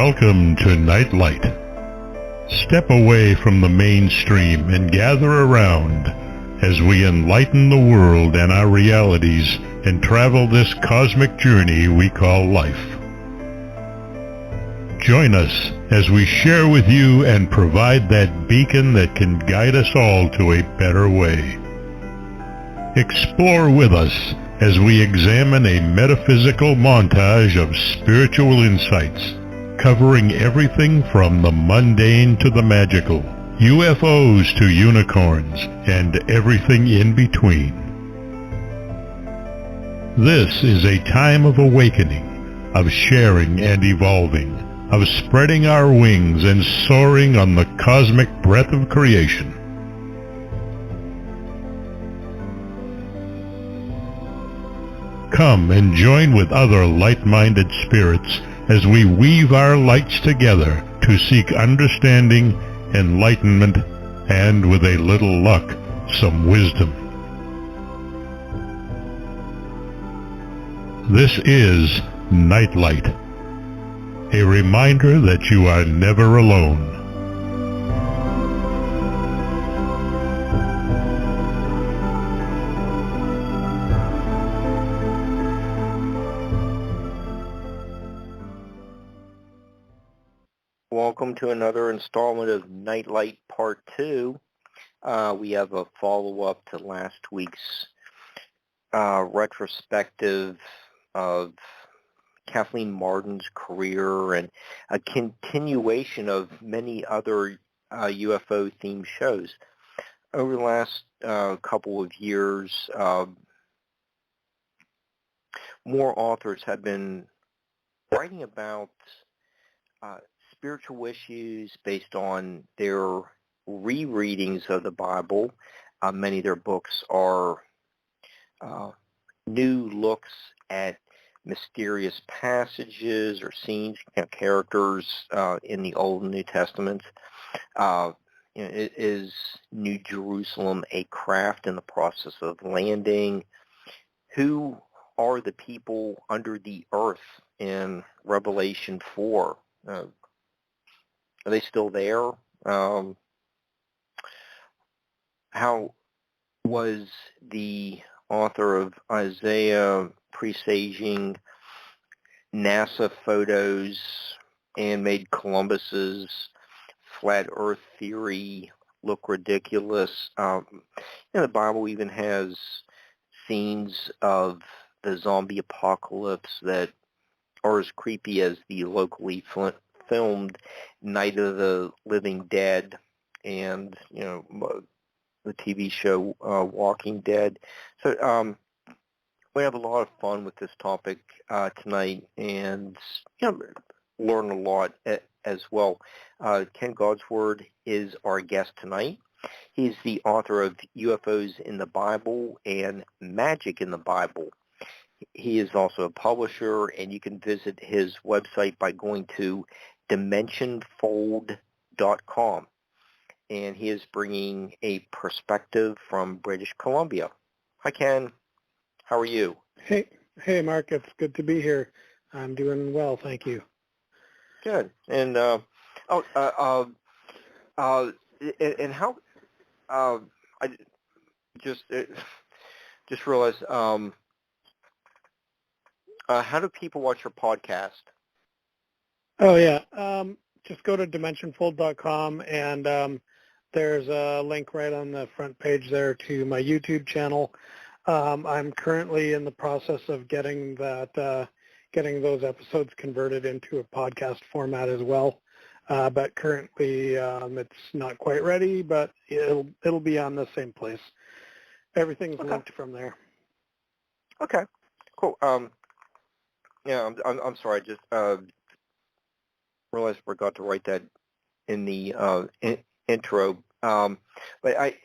Welcome to Nightlight. Step away from the mainstream and gather around as we enlighten the world and our realities and travel this cosmic journey we call life. Join us as we share with you and provide that beacon that can guide us all to a better way. Explore with us as we examine a metaphysical montage of spiritual insights, covering everything from the mundane to the magical, UFOs to unicorns, and everything in between. This is a time of awakening, of sharing and evolving, of spreading our wings and soaring on the cosmic breath of creation. Come and join with other light-minded spirits as we weave our lights together to seek understanding, enlightenment, and with a little luck, some wisdom. This is Nightlight, a reminder that you are never alone. Welcome to another installment of Nightlight Part 2. We have a follow-up to last week's retrospective of Kathleen Martin's career and a continuation of many other UFO-themed shows. Over the last couple of years, more authors have been writing about spiritual issues based on their rereadings of the Bible. Many of their books are new looks at mysterious passages or scenes, characters in the Old and New Testaments. Is New Jerusalem a craft in the process of landing? Who are the people under the earth in Revelation 4? Are they still there? How was the author of Isaiah presaging NASA photos and made Columbus's flat earth theory look ridiculous? The Bible even has scenes of the zombie apocalypse that are as creepy as the locally filmed Night of the Living Dead and, the TV show Walking Dead. So we have a lot of fun with this topic tonight and learn a lot as well. Ken Goudtsward is our guest tonight. He's the author of UFOs in the Bible and Magic in the Bible. He is also a publisher, and you can visit his website by going to Dimensionfold.com. And he is bringing a perspective from British Columbia. Hi, Ken. How are you? Hey, Mark. It's good to be here. I'm doing well, thank you. Good. And and how? I just realized. How do people watch your podcast? Oh, yeah. Just go to Dimensionfold.com, and there's a link right on the front page there to my YouTube channel. I'm currently in the process of getting those episodes converted into a podcast format as well. But currently, it's not quite ready, but it'll be on the same place. Everything's linked from there. Okay, cool. Yeah, I'm sorry. I just realized I forgot to write that in the intro. But I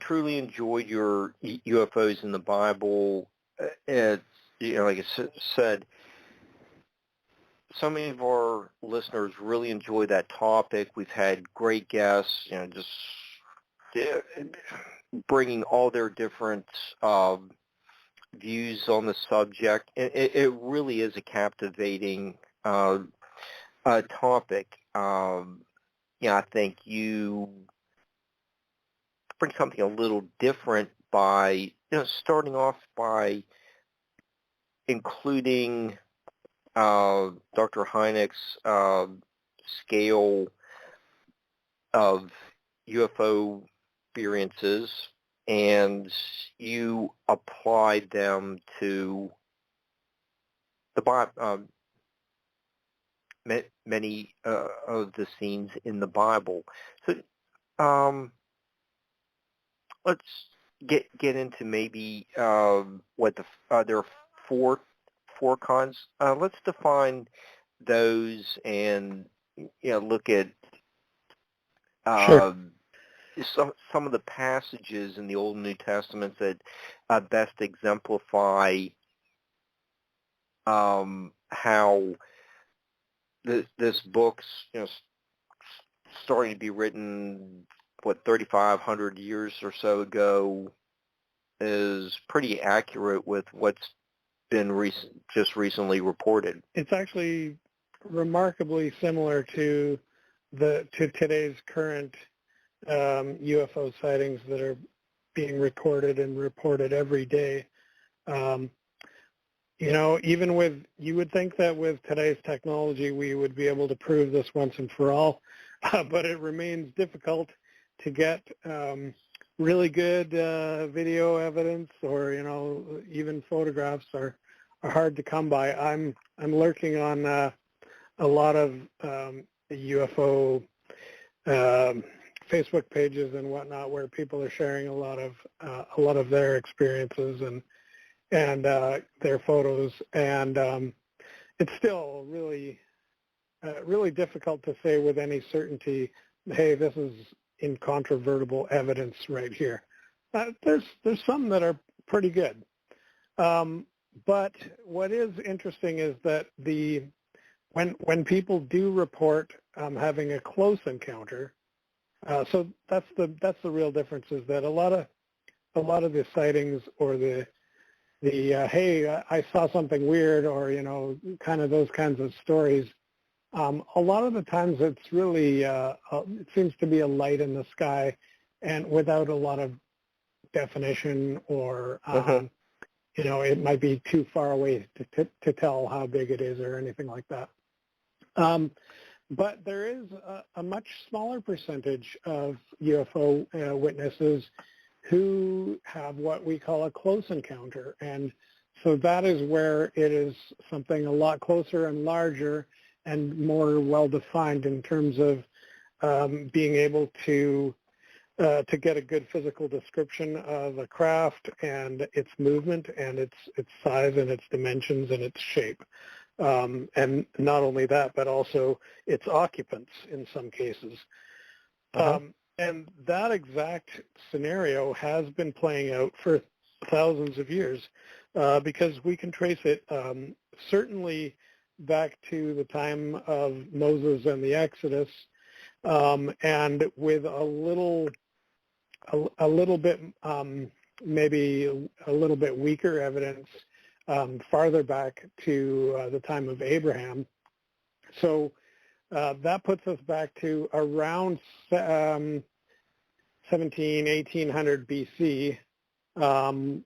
truly enjoyed your UFOs in the Bible. Like I said, so many of our listeners really enjoy that topic. We've had great guests, just bringing all their different views on the subject. It really is a captivating topic. I think you bring something a little different by starting off by including Dr. Hynek's scale of UFO experiences, and you applied them to the many of the scenes in the Bible. So let's get into maybe what there are four kinds. Let's define those and look at Sure. some of the passages in the Old and New Testaments that best exemplify how this book's starting to be written 3,500 years or so ago is pretty accurate with what's been just recently reported. It's actually remarkably similar to today's current UFO sightings that are being recorded and reported every day. Even you would think that with today's technology we would be able to prove this once and for all, but it remains difficult to get really good video evidence, or even photographs are hard to come by. I'm lurking on a lot of UFO Facebook pages and whatnot, where people are sharing a lot of their experiences and their photos, and it's still really difficult to say with any certainty, hey, this is incontrovertible evidence right here. There's some that are pretty good, but what is interesting is that when people do report having a close encounter, so that's the real difference, is that a lot of the sightings, or the hey, I saw something weird, or kind of those kinds of stories, a lot of the times it's really it seems to be a light in the sky, and without a lot of definition, or it might be too far away to tell how big it is or anything like that. But there is a much smaller percentage of UFO witnesses who have what we call a close encounter. And so that is where it is something a lot closer and larger and more well-defined in terms of being able to get a good physical description of a craft and its movement and its size and its dimensions and its shape. And not only that, but also its occupants in some cases. And that exact scenario has been playing out for thousands of years, because we can trace it certainly back to the time of Moses and the Exodus, and with a little bit, maybe a little bit weaker evidence farther back to the time of Abraham. So that puts us back to around 1800 BC,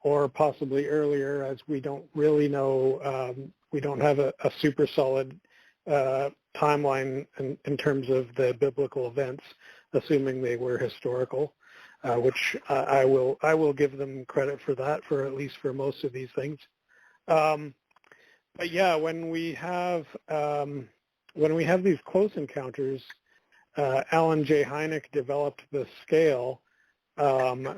or possibly earlier, as we don't really know. We don't have a super solid timeline in terms of the biblical events, assuming they were historical, which I will give them credit for that, for at least for most of these things. But yeah, when we have these close encounters, Alan J. Hynek developed the scale,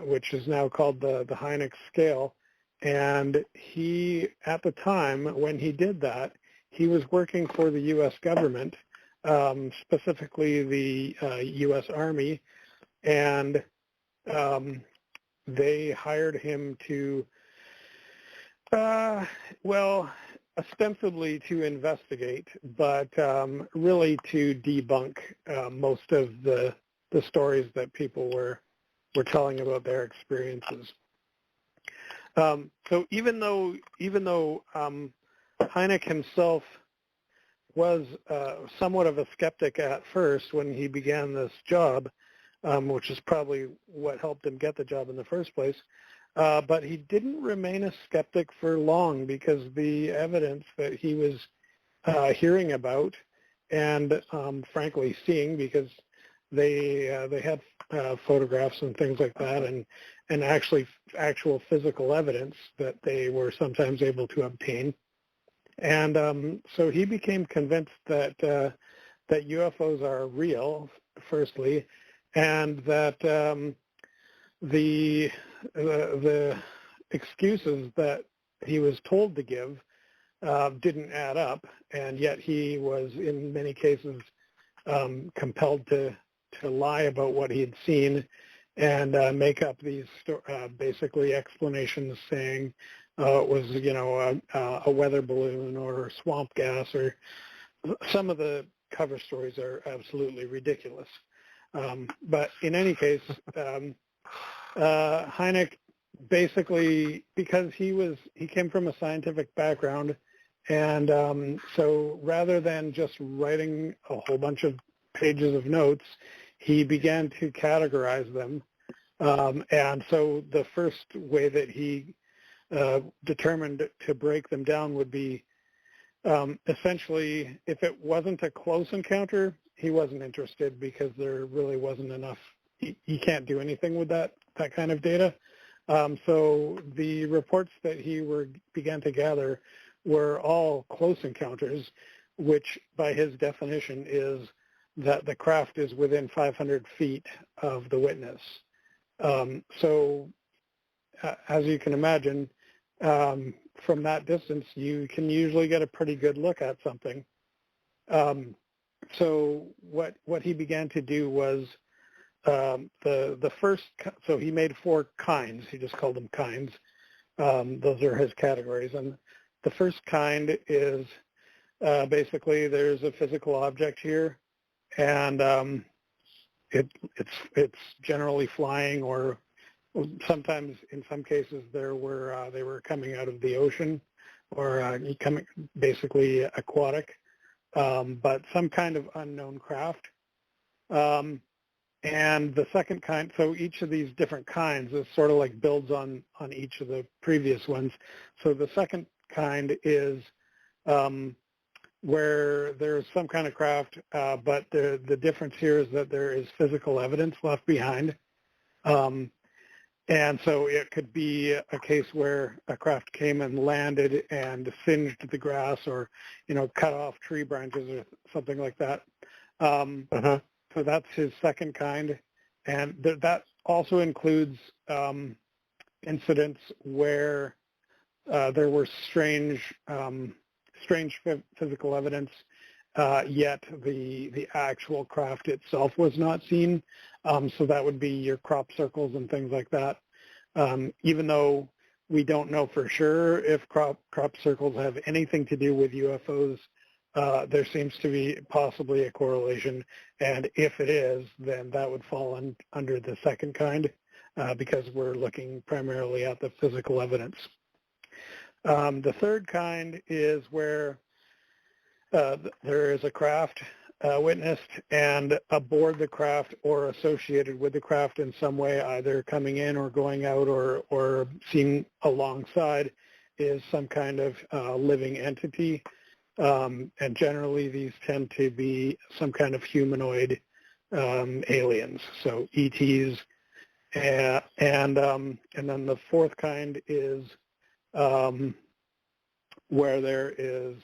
which is now called the Hynek scale. And he, at the time when he did that, he was working for the U.S. government, specifically the U.S. Army, and they hired him to, ostensibly to investigate, but really to debunk most of the stories that people were telling about their experiences. So even though Hynek himself was somewhat of a skeptic at first when he began this job, which is probably what helped him get the job in the first place. But he didn't remain a skeptic for long because the evidence that he was hearing about and frankly seeing, because they had photographs and things like that, and actual physical evidence that they were sometimes able to obtain. And so he became convinced that that UFOs are real, firstly, and that the excuses that he was told to give didn't add up, and yet he was in many cases compelled to lie about what he had seen and make up these basically explanations saying it was, a weather balloon or swamp gas, or some of the cover stories are absolutely ridiculous. But in any case, Hynek basically, because he came from a scientific background, and so rather than just writing a whole bunch of pages of notes, he began to categorize them. And so the first way that he determined to break them down would be essentially, if it wasn't a close encounter, he wasn't interested because there really wasn't enough. He can't do anything with that kind of data. So the reports that he began to gather were all close encounters, which by his definition is that the craft is within 500 feet of the witness. So as you can imagine, from that distance, you can usually get a pretty good look at something. So what he began to do was the first, so he made 4 kinds. He just called them kinds. Those are his categories. And the first kind is basically there's a physical object here, and it's generally flying, or sometimes in some cases they were coming out of the ocean, or coming basically aquatic, but some kind of unknown craft. And the second kind, so each of these different kinds is sort of like builds on each of the previous ones. So the second kind is where there's some kind of craft, but the difference here is that there is physical evidence left behind. And so it could be a case where a craft came and landed and singed the grass, or, cut off tree branches or something like that. So that's his second kind. And that also includes incidents where there were strange physical evidence, yet the actual craft itself was not seen. So that would be your crop circles and things like that. Even though we don't know for sure if crop circles have anything to do with UFOs, there seems to be possibly a correlation. And if it is, then that would fall under the second kind, because we're looking primarily at the physical evidence. The third kind is where there is a craft witnessed, and aboard the craft or associated with the craft in some way, either coming in or going out or seen alongside, is some kind of living entity. And generally these tend to be some kind of humanoid aliens, so ETs. And then the fourth kind is where there is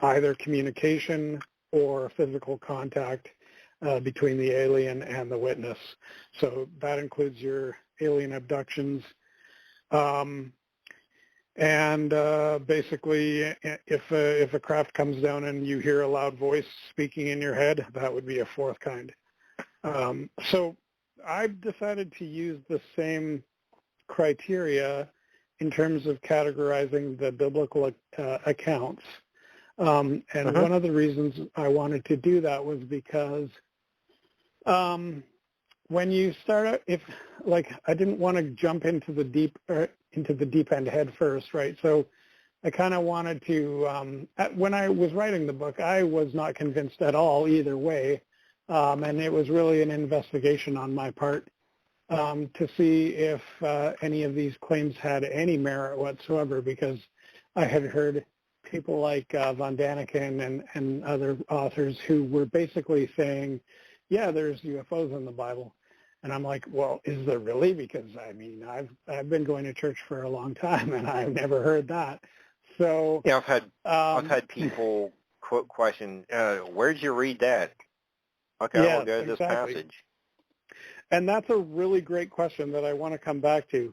either communication or physical contact between the alien and the witness. So that includes your alien abductions. And basically, if a craft comes down and you hear a loud voice speaking in your head, that would be a fourth kind. So I've decided to use the same criteria in terms of categorizing the biblical accounts. And one of the reasons I wanted to do that was because when you start out, I didn't want to jump into the deep end head first, right? So I kind of wanted to, when I was writing the book, I was not convinced at all either way. And it was really an investigation on my part to see if any of these claims had any merit whatsoever, because I had heard people like von Daniken and other authors who were basically saying, yeah, there's UFOs in the Bible. And I'm like, well, is there really? Because, I mean, I've been going to church for a long time, and I've never heard that. So yeah, I've had people question, where'd you read that? Okay, yes, I'll go to this exactly. passage. And that's a really great question that I want to come back to,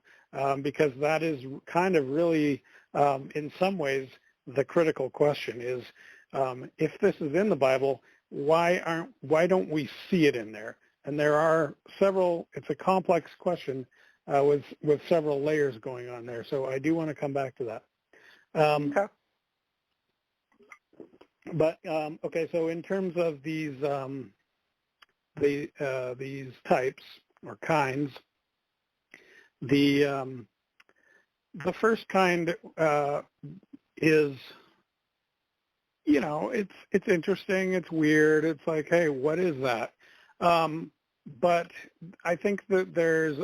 because that is kind of really, in some ways, the critical question is, if this is in the Bible, why don't we see it in there? And there are several. It's a complex question with several layers going on there. So I do want to come back to that. Okay. But okay, so in terms of these types or kinds, the first kind is, you know, it's interesting, it's weird, it's like, hey, what is that? But I think that there's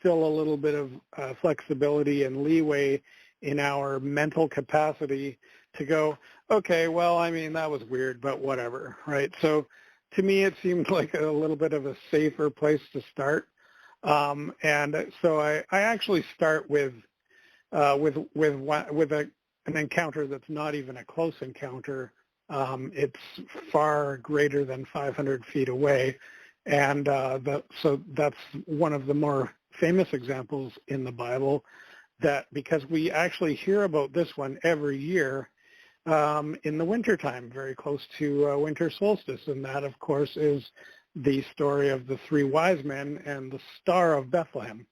still a little bit of flexibility and leeway in our mental capacity to go, okay, well, I mean, that was weird, but whatever, right? So to me, it seemed like a little bit of a safer place to start. And so I actually start with an encounter that's not even a close encounter. It's far greater than 500 feet away. And so that's one of the more famous examples in the Bible, that because we actually hear about this one every year in the wintertime, very close to winter solstice. And that, of course, is the story of the three wise men and the Star of Bethlehem.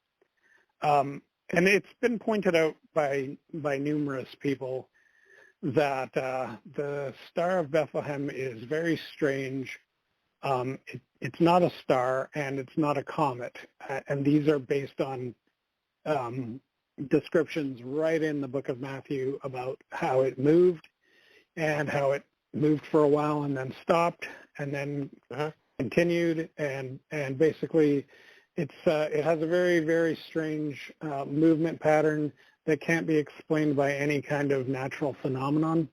And it's been pointed out by numerous people that the Star of Bethlehem is very strange. It's not a star, and it's not a comet. And these are based on descriptions right in the book of Matthew about how it moved, and how it moved for a while and then stopped and then continued. And basically it has a very, very strange movement pattern that can't be explained by any kind of natural phenomenon.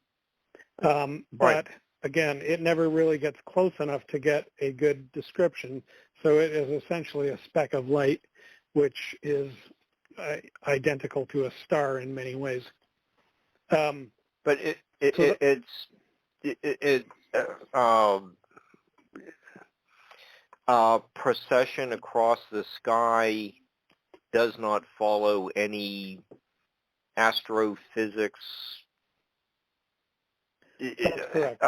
But again, it never really gets close enough to get a good description. So it is essentially a speck of light, which is identical to a star in many ways. But procession across the sky does not follow any astrophysics. That's correct.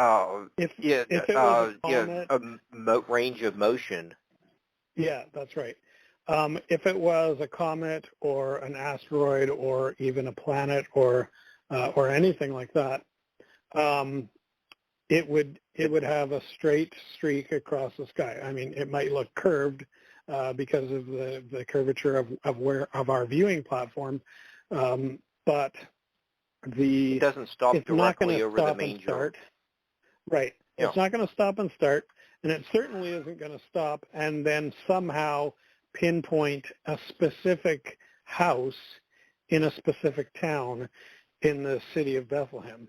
If it was a comet, range of motion. Yeah, that's right. If it was a comet or an asteroid or even a planet or anything like that, it would have a straight streak across the sky. I mean, it might look curved because of the curvature of our viewing platform, but it doesn't stop directly over the manger. Right. Yeah. It's not going to stop and start, and it certainly isn't going to stop and then somehow pinpoint a specific house in a specific town in the city of Bethlehem.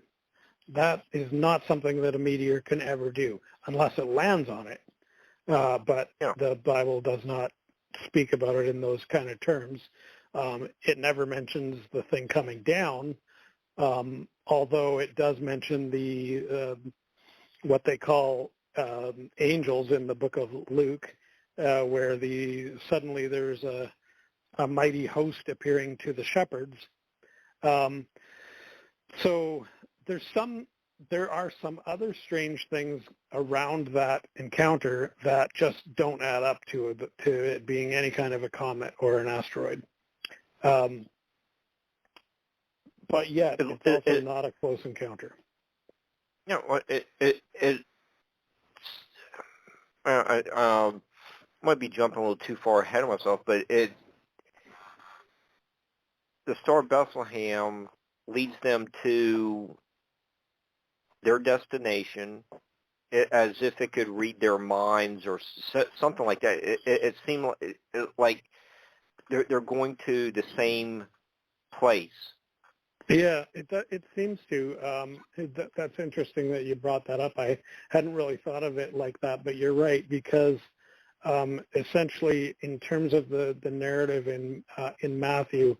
That is not something that a meteor can ever do unless it lands on it. But the Bible does not speak about it in those kind of terms. It never mentions the thing coming down, although it does mention the what they call angels in the book of Luke, where suddenly there's a mighty host appearing to the shepherds. So there are some other strange things around that encounter that just don't add up to it being any kind of a comet or an asteroid. But yet, it's also not a close encounter. I might be jumping a little too far ahead of myself, but the Star of Bethlehem leads them to their destination, as if it could read their minds or something like that. It seemed like they're going to the same place. Yeah, it seems to. That's interesting that you brought that up. I hadn't really thought of it like that, but you're right, because essentially, in terms of the narrative in Matthew,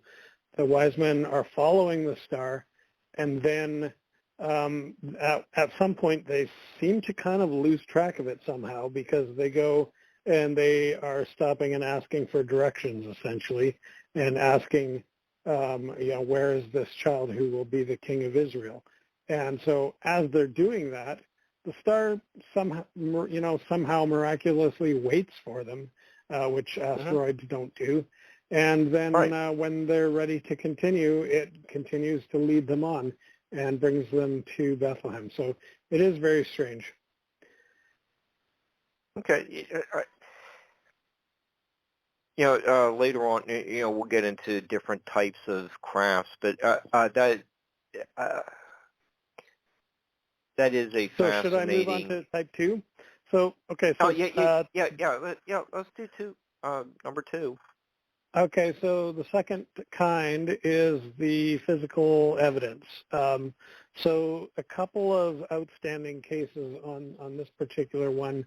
the wise men are following the star, and then at some point they seem to kind of lose track of it somehow, because they go and they are stopping and asking for directions, essentially, and asking, where is this child who will be the king of Israel? And so as they're doing that, the star somehow miraculously waits for them, which asteroids don't do. And then when they're ready to continue, it continues to lead them on and brings them to Bethlehem. So it is very strange. Okay. Later on, we'll get into different types of crafts, but that is a fascinating. So should I move on to type 2? So, okay. So, let's do number 2. Okay, so the second kind is the physical evidence. So a couple of outstanding cases on this particular one.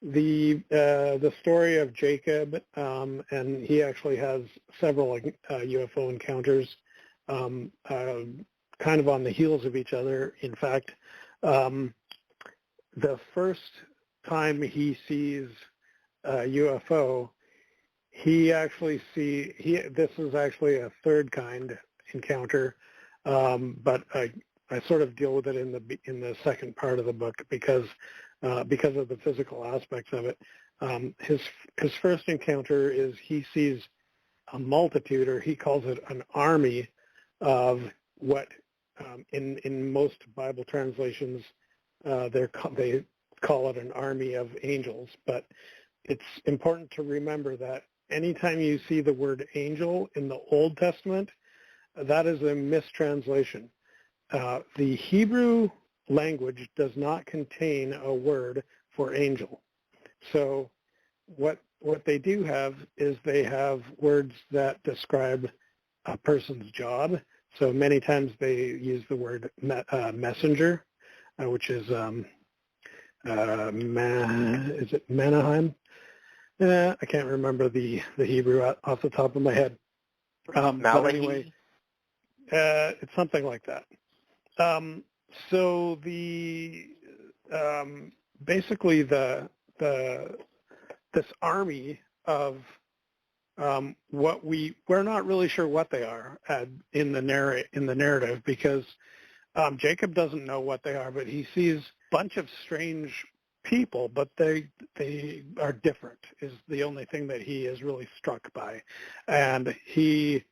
The story of Jacob, and he actually has several UFO encounters, kind of on the heels of each other. In fact, the first time he sees a UFO, this is actually a third kind encounter, but I sort of deal with it in the second part of the book because of the physical aspects of it. His first encounter is he sees a multitude, or he calls it an army, of what in most Bible translations they call it an army of angels. But it's important to remember that anytime you see the word angel in the Old Testament, that is a mistranslation. The Hebrew language does not contain a word for angel. So what they do have is they have words that describe a person's job. So many times they use the word messenger, which is is it Menahem? I can't remember the Hebrew off the top of my head. But anyway, it's something like that. So the basically this army of we're not really sure what they are in the narrative, because Jacob doesn't know what they are, but he sees a bunch of strange people, but they are different is the only thing that he is really struck by. And he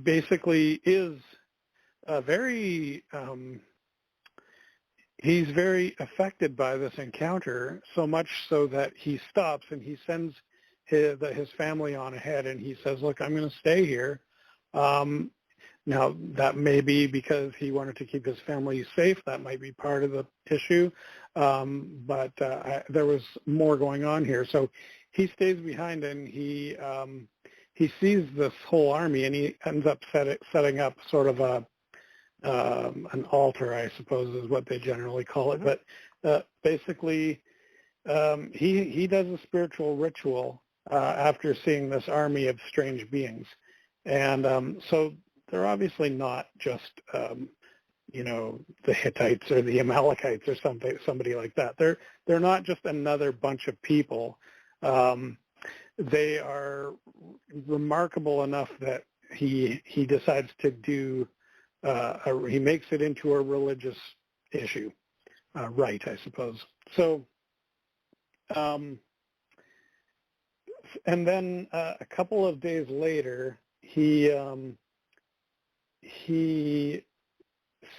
basically is he's very affected by this encounter, so much so that he stops and he sends his family on ahead, and he says, look, I'm going to stay here. Now, that may be because he wanted to keep his family safe. That might be part of the issue. But there was more going on here. So he stays behind, and he sees this whole army, and he ends up setting up sort of an altar, I suppose is what they generally call it. But basically, he does a spiritual ritual after seeing this army of strange beings. And so they're obviously not just, the Hittites or the Amalekites or somebody like that. They're not just another bunch of people. They are remarkable enough that he decides to do, he makes it into a religious issue, rite, I suppose. So, and then a couple of days later, he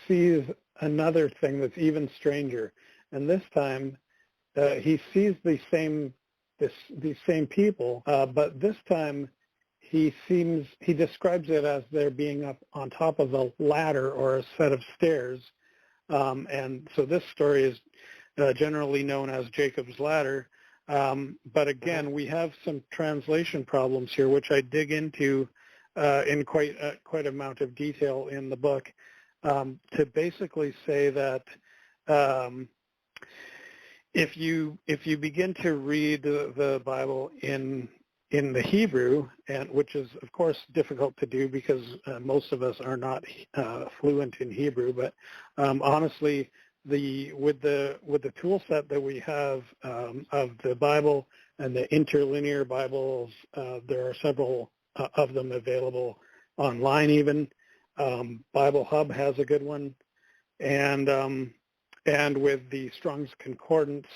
sees another thing that's even stranger, and this time he sees these same people, but this time he describes it as there being up on top of a ladder or a set of stairs. And so this story is generally known as Jacob's ladder. But again, we have some translation problems here, which I dig into in quite amount of detail in the book, to basically say that if you begin to read the Bible in the Hebrew, and which is of course difficult to do because most of us are not fluent in Hebrew, but honestly, with the tool set that we have of the Bible and the interlinear Bibles, there are several of them available online. Even Bible Hub has a good one, and with the Strong's Concordance,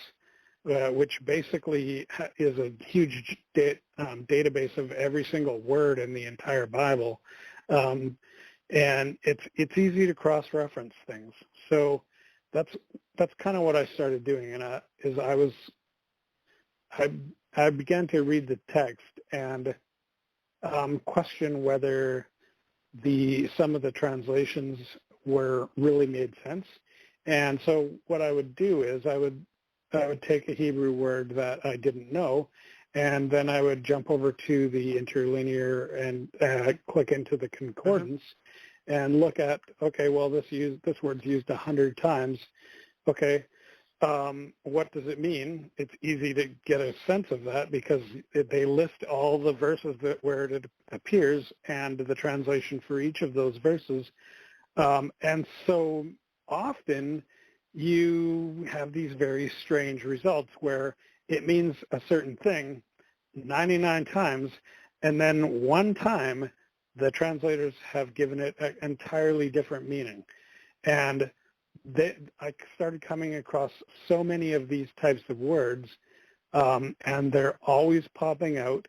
which basically is a huge database of every single word in the entire Bible, and it's easy to cross-reference things. So that's kind of what I started doing, and I began to read the text and question whether some of the translations really made sense. And so what I would do is I would take a Hebrew word that I didn't know, and then I would jump over to the interlinear and click into the concordance and look at, okay, well, this word's used 100 times. Okay, what does it mean? It's easy to get a sense of that because they list all the verses where it appears and the translation for each of those verses. And so often you have these very strange results where it means a certain thing 99 times, and then one time the translators have given it an entirely different meaning. And I started coming across so many of these types of words, and they're always popping out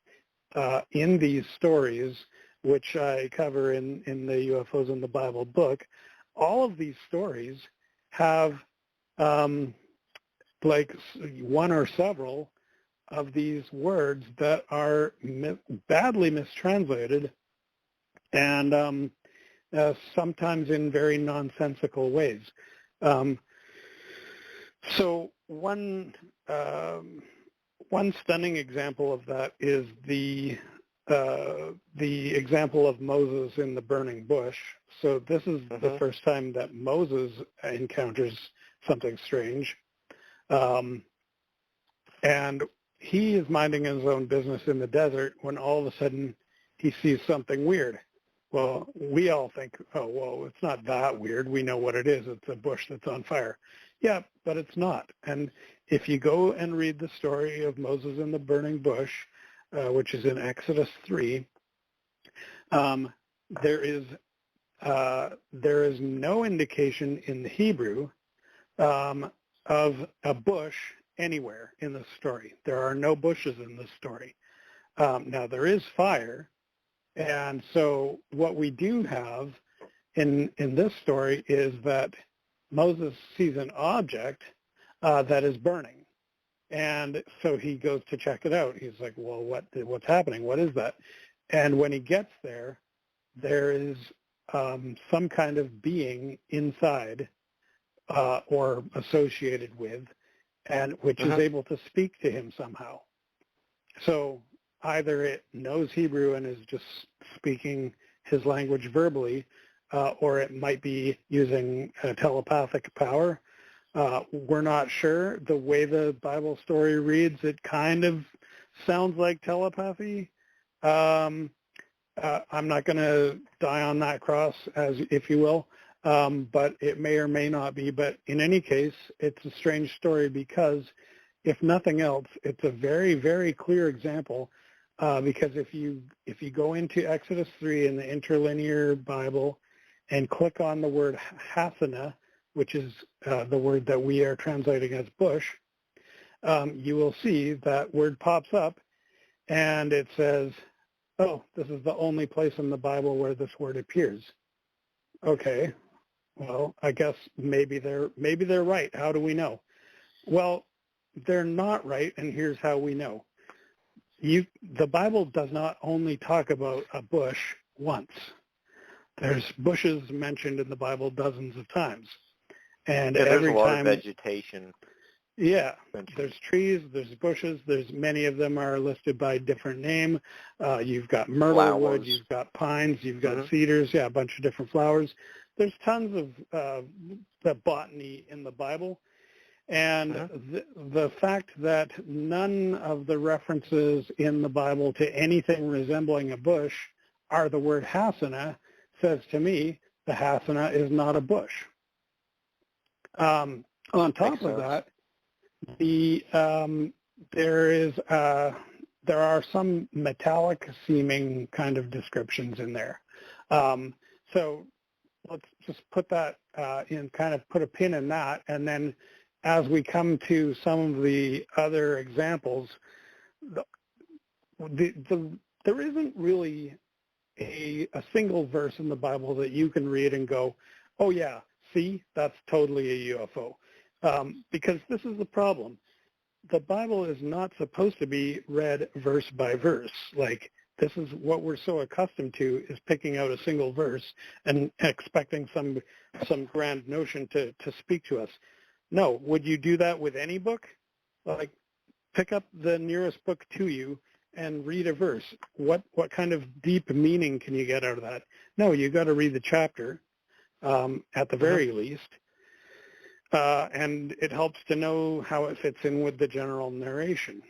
in these stories, which I cover in the UFOs in the Bible book. All of these stories have like one or several of these words that are badly mistranslated, and sometimes in very nonsensical ways. So one stunning example of that is the example of Moses in the burning bush. So this is the first time that Moses encounters something strange. And he is minding his own business in the desert when all of a sudden he sees something weird. Well, we all think, oh, well, it's not that weird. We know what it is. It's a bush that's on fire. Yeah, but it's not. And if you go and read the story of Moses in the burning bush, which is in Exodus 3, there is no indication in the Hebrew of a bush anywhere in the story. There are no bushes in the story. Now, there is fire, and so what we do have in this story is that Moses sees an object that is burning. And so he goes to check it out. He's like, well, what's happening? What is that? And when he gets there, there is some kind of being inside or associated with, and which is able to speak to him somehow. So either it knows Hebrew and is just speaking his language verbally, or it might be using telepathic power. We're not sure. The way the Bible story reads, it kind of sounds like telepathy. I'm not going to die on that cross, as if you will, but it may or may not be. But in any case, it's a strange story because, if nothing else, it's a very, very clear example. Because if you go into Exodus 3 in the interlinear Bible and click on the word Hasana, which is the word that we are translating as bush, you will see that word pops up, and it says, oh, this is the only place in the Bible where this word appears. Okay, well, I guess maybe they're right. How do we know? Well, they're not right, and here's how we know. the Bible does not only talk about a bush once. There's bushes mentioned in the Bible dozens of times. And every there's a lot time, of vegetation. Yeah, mentioned. there's trees, there's bushes, there's many of them are listed by different name. You've got myrtle wood, you've got pines, you've got cedars, a bunch of different flowers. There's tons of the botany in the Bible. And the fact that none of the references in the Bible to anything resembling a bush are the word hasana says to me the hasana is not a bush. On top of that, there are some metallic seeming kind of descriptions in there. So let's just put that in, kind of put a pin in that, and then as we come to some of the other examples, there isn't really a single verse in the Bible that you can read and go, oh yeah, see, that's totally a UFO. Because this is the problem. The Bible is not supposed to be read verse by verse. Like, this is what we're so accustomed to, is picking out a single verse and expecting some grand notion to speak to us. No, would you do that with any book? Like, pick up the nearest book to you and read a verse. What kind of deep meaning can you get out of that? No, you got to read the chapter at the very least. And it helps to know how it fits in with the general narration.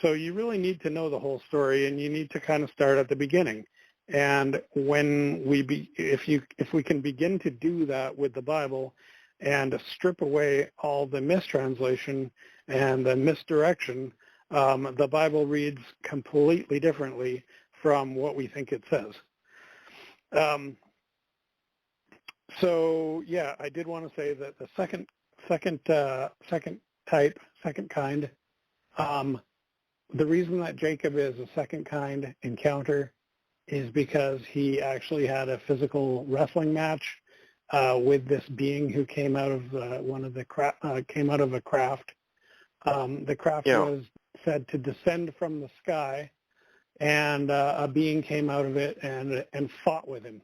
So you really need to know the whole story, and you need to kind of start at the beginning. And when if we can begin to do that with the Bible and strip away all the mistranslation and the misdirection, the Bible reads completely differently from what we think it says. So yeah, I did want to say that the second kind, the reason that Jacob is a second kind encounter is because he actually had a physical wrestling match with this being who came out of came out of a craft. The craft was said to descend from the sky, and a being came out of it and fought with him.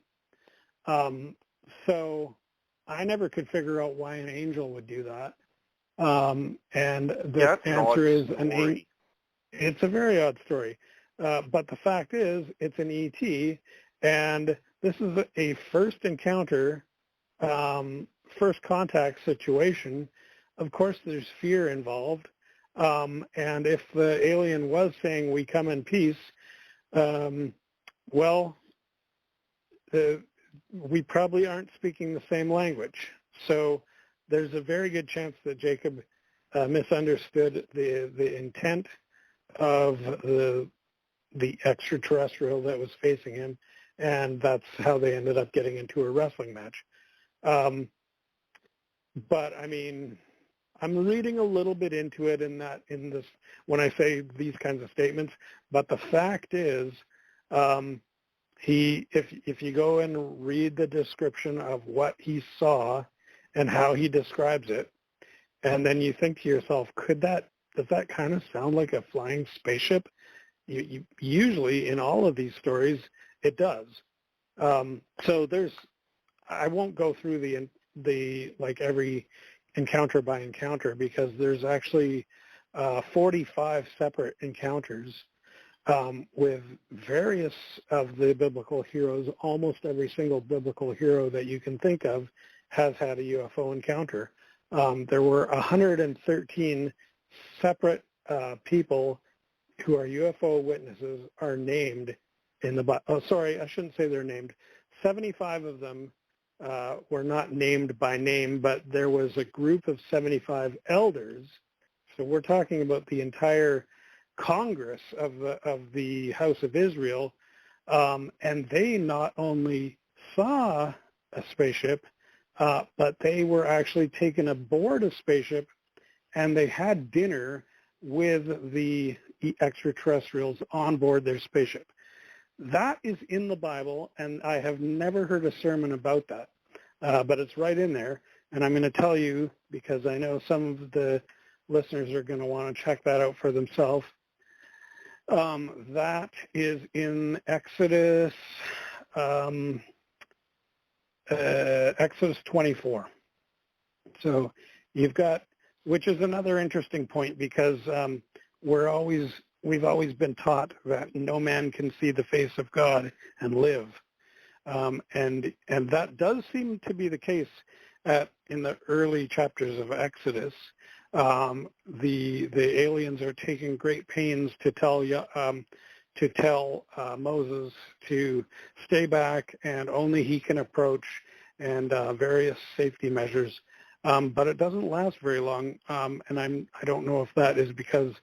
So I never could figure out why an angel would do that. And the answer is it's a very odd story. But the fact is, it's an ET, and this is a first encounter, first contact situation. Of course, there's fear involved. And if the alien was saying, "We come in peace," we probably aren't speaking the same language. So there's a very good chance that Jacob misunderstood the intent of the extraterrestrial that was facing him, and that's how they ended up getting into a wrestling match. But I mean, I'm reading a little bit into it in this when I say these kinds of statements. But the fact is, if you go and read the description of what he saw and how he describes it, and then you think to yourself, does that kind of sound like a flying spaceship? You usually in all of these stories it does. So I won't go through the like every encounter by encounter, because there's actually 45 separate encounters with various of the biblical heroes. Almost every single biblical hero that you can think of has had a UFO encounter. There were 113 separate people who are UFO witnesses are named in the Bible. Oh, sorry, I shouldn't say they're named. 75 of them were not named by name, but there was a group of 75 elders. So we're talking about the entire Congress of the House of Israel, and they not only saw a spaceship, but they were actually taken aboard a spaceship, and they had dinner with the extraterrestrials on board their spaceship. That is in the Bible, and I have never heard a sermon about that, but it's right in there, and I'm going to tell you, because I know some of the listeners are going to want to check that out for themselves. That is in Exodus, Exodus 24. So you've got, which is another interesting point, because we've always been taught that no man can see the face of God and live, and that does seem to be the case in the early chapters of Exodus. The aliens are taking great pains to tell Moses to stay back and only he can approach, and various safety measures. But it doesn't last very long, and I don't know if that is because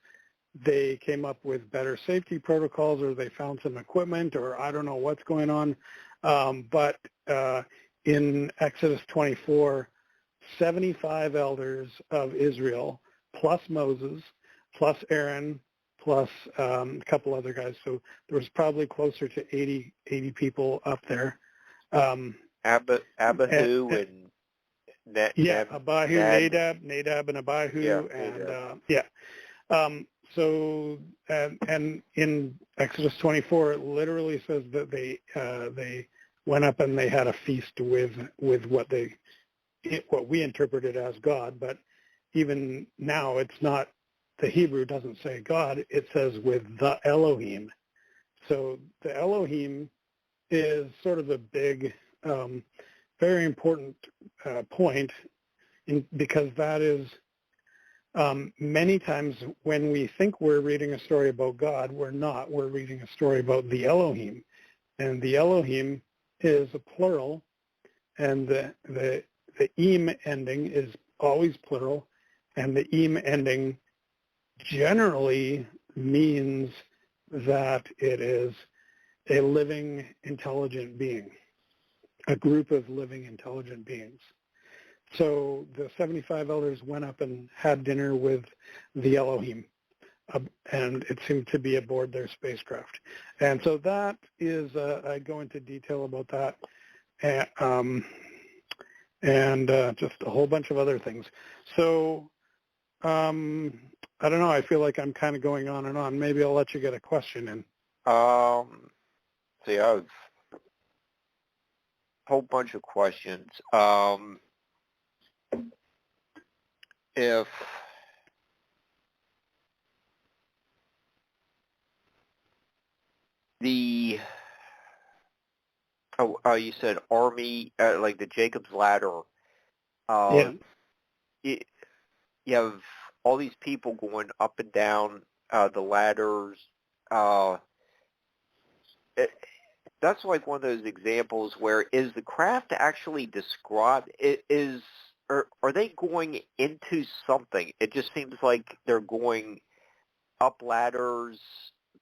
they came up with better safety protocols, or they found some equipment, or I don't know what's going on. But in Exodus 24, 75 elders of Israel, plus Moses, plus Aaron, plus a couple other guys. So there was probably closer to 80 people up there. Abihu and Abihu, Nadab and Abihu, and so and in Exodus 24, it literally says that they went up and they had a feast with what we interpreted as God, but even now it's not. The Hebrew doesn't say God; it says with the Elohim. So the Elohim is sort of a big, very important point, because that is many times when we think we're reading a story about God, we're not. We're reading a story about the Elohim, and the Elohim is a plural, and the im ending is always plural, and the im ending generally means that it is a living, intelligent being, a group of living, intelligent beings. So the 75 elders went up and had dinner with the Elohim, and it seemed to be aboard their spacecraft. And so that is, I go into detail about that, and just a whole bunch of other things. So I don't know, I feel like I'm kind of going on and on. Maybe I'll let you get a question in. See, I have a whole bunch of questions. If the you said army, like the Jacob's ladder, you have all these people going up and down the ladders. That's like one of those examples where is the craft actually described? Are they going into something? It just seems like they're going up ladders.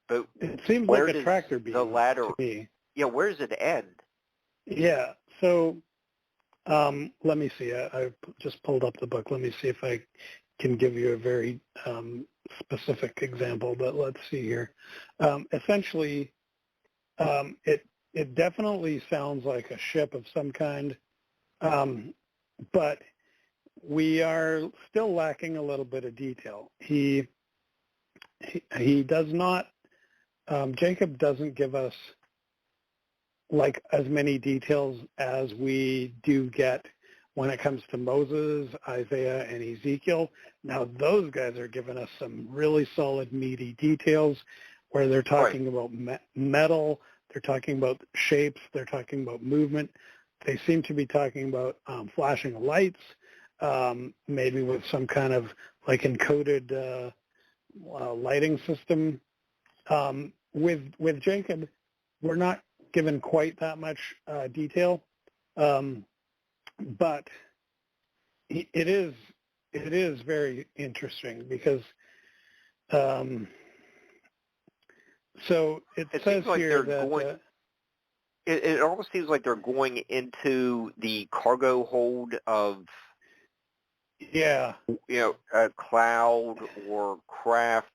But it seems like a tractor beam the ladder, to me. Yeah, where does it end? Yeah, so let me see. I just pulled up the book. Let me see if I can give you a very specific example, but let's see here. Essentially, it definitely sounds like a ship of some kind, but we are still lacking a little bit of detail. He does not, Jacob doesn't give us like as many details as we do get when it comes to Moses, Isaiah, and Ezekiel. Now those guys are giving us some really solid, meaty details where they're talking about metal, they're talking about shapes, they're talking about movement. They seem to be talking about flashing lights, maybe with some kind of like encoded lighting system. With Jacob, we're not given quite that much detail, but it is very interesting because so it says like here that it almost seems like they're going into the cargo hold of a cloud or craft.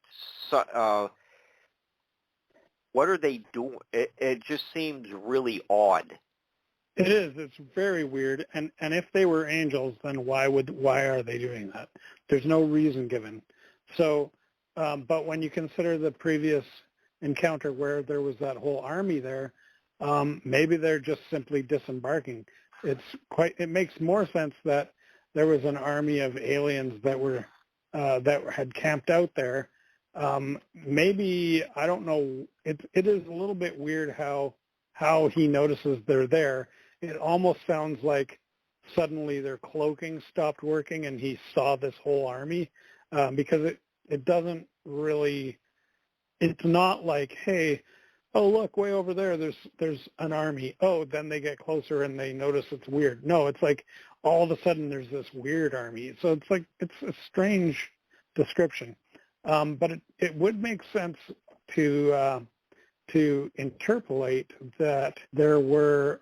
What are they doing? It just seems really odd. It is. It's very weird. And if they were angels, then why are they doing that? There's no reason given. So, but when you consider the previous encounter where there was that whole army there, maybe they're just simply disembarking. It makes more sense that there was an army of aliens that had camped out there. Maybe, I don't know, it is a little bit weird how he notices they're there. It almost sounds like suddenly their cloaking stopped working and he saw this whole army, because it doesn't really, it's not like, hey, oh, look, way over there, there's an army. Oh, then they get closer and they notice it's weird. No, it's like all of a sudden there's this weird army. So it's like, it's a strange description. But it would make sense to interpolate that there was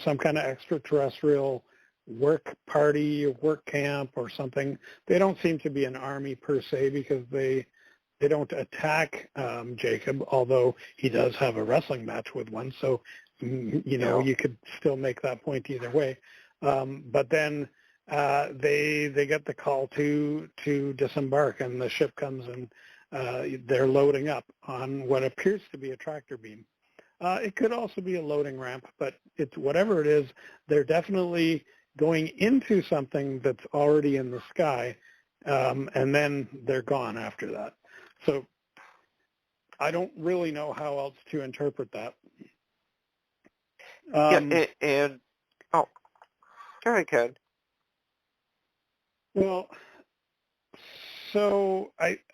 some kind of extraterrestrial work party, work camp or something. They don't seem to be an army per se, because they don't attack Jacob, although he does have a wrestling match with one. So, you could still make that point either way. But then they get the call to disembark, and the ship comes and they're loading up on what appears to be a tractor beam. It could also be a loading ramp, but it's whatever it is, they're definitely going into something that's already in the sky, and then they're gone after that. So I don't really know how else to interpret that. Go ahead, Ken. Well, so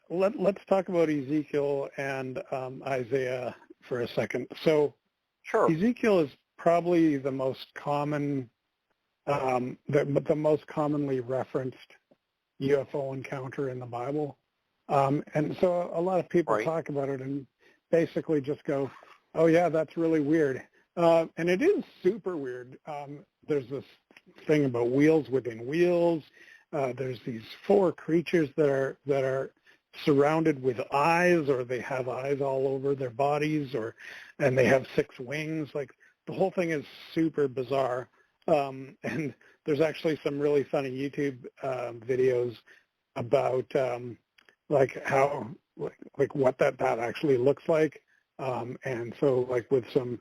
let's talk about Ezekiel and Isaiah for a second. So Sure. Ezekiel is probably the most common, the most commonly referenced UFO encounter in the Bible. And so a lot of people talk about it and basically just go, oh, yeah, that's really weird. And it is super weird. There's this thing about wheels within wheels. There's these 4 creatures that are surrounded with eyes, or they have eyes all over their bodies, and they have 6 wings. Like, the whole thing is super bizarre. And there's actually some really funny YouTube videos about how what that actually looks like. And so like with some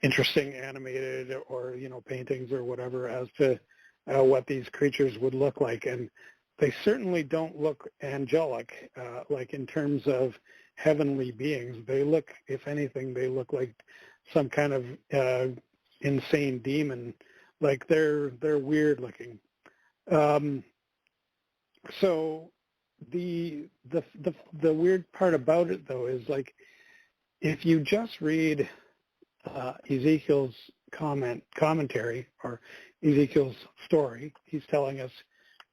interesting animated or, paintings or whatever as to what these creatures would look like. And they certainly don't look angelic, like in terms of heavenly beings. They look, if anything, they look like some kind of insane demon. Like they're weird looking. So the weird part about it, though, is like if you just read Ezekiel's commentary or Ezekiel's story, he's telling us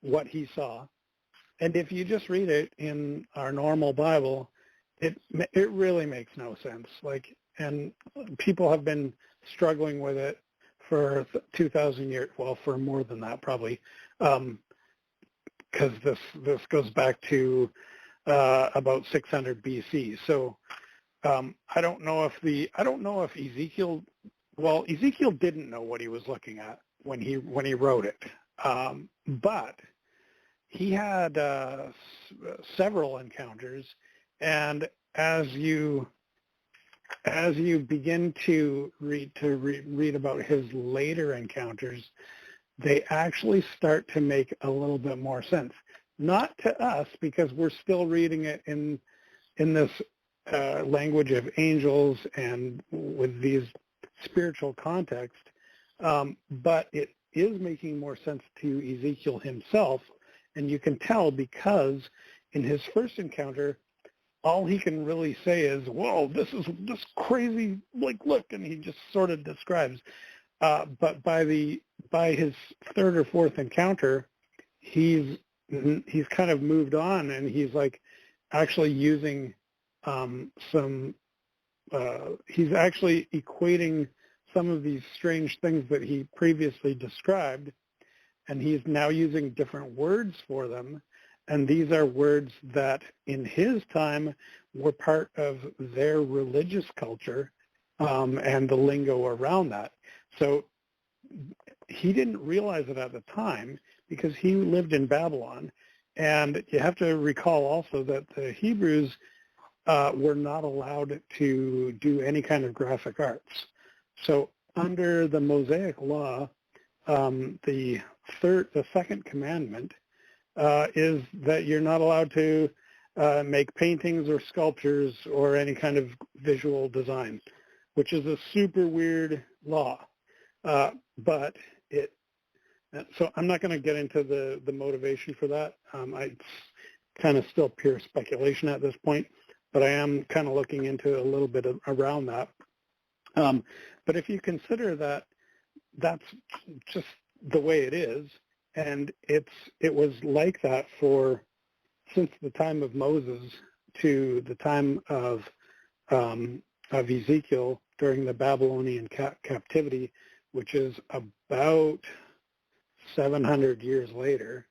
what he saw, and if you just read it in our normal Bible, it really makes no sense. Like, and people have been struggling with it for 2,000 years. Well, for more than that, probably. Because this goes back to about 600 BC. So I don't know if Ezekiel. Well, Ezekiel didn't know what he was looking at when he wrote it, but he had several encounters, and as you begin to read about his later encounters, they actually start to make a little bit more sense. Not to us, because we're still reading it in this language of angels and with these spiritual context, but it is making more sense to Ezekiel himself, and you can tell because in his first encounter, all he can really say is, "Whoa, this is this crazy! Like, look," and he just sort of describes. But by his third or fourth encounter, he's kind of moved on, and he's like actually using he's actually equating some of these strange things that he previously described, and he's now using different words for them. And these are words that in his time were part of their religious culture and the lingo around that. So he didn't realize it at the time because he lived in Babylon. And you have to recall also that the Hebrews were not allowed to do any kind of graphic arts. So under the Mosaic law, the second commandment is that you're not allowed to make paintings or sculptures or any kind of visual design, which is a super weird law. But so I'm not going to get into the motivation for that. It's kind of still pure speculation at this point, but I am kind of looking into a little bit around that. But if you consider that that's just the way it is, and it was like that since the time of Moses to the time of Ezekiel during the Babylonian captivity, which is about 700 years later.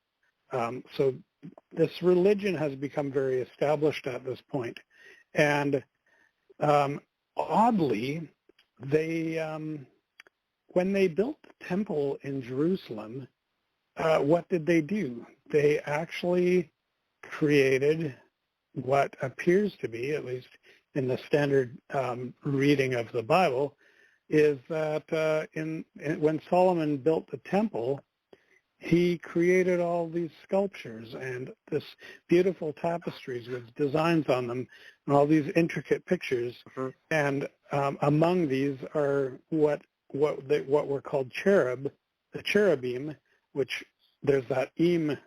So this religion has become very established at this point. And oddly, when they built the temple in Jerusalem, what did they do? They actually created what appears to be, at least in the standard reading of the Bible, is that when Solomon built the temple, he created all these sculptures and this beautiful tapestries with designs on them and all these intricate pictures. Mm-hmm. And among these are what were called the cherubim, which there's that im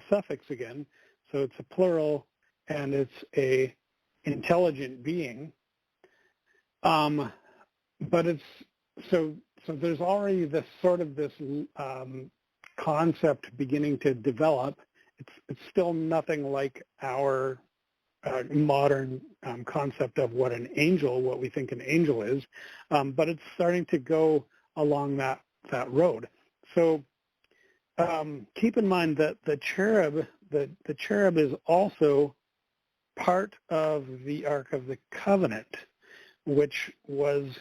suffix again, so it's a plural and it's a intelligent being. But it's so there's already this sort of this concept beginning to develop. It's still nothing like our modern concept of what we think an angel is, but it's starting to go along that road. So keep in mind that the cherub is also part of the Ark of the Covenant, which was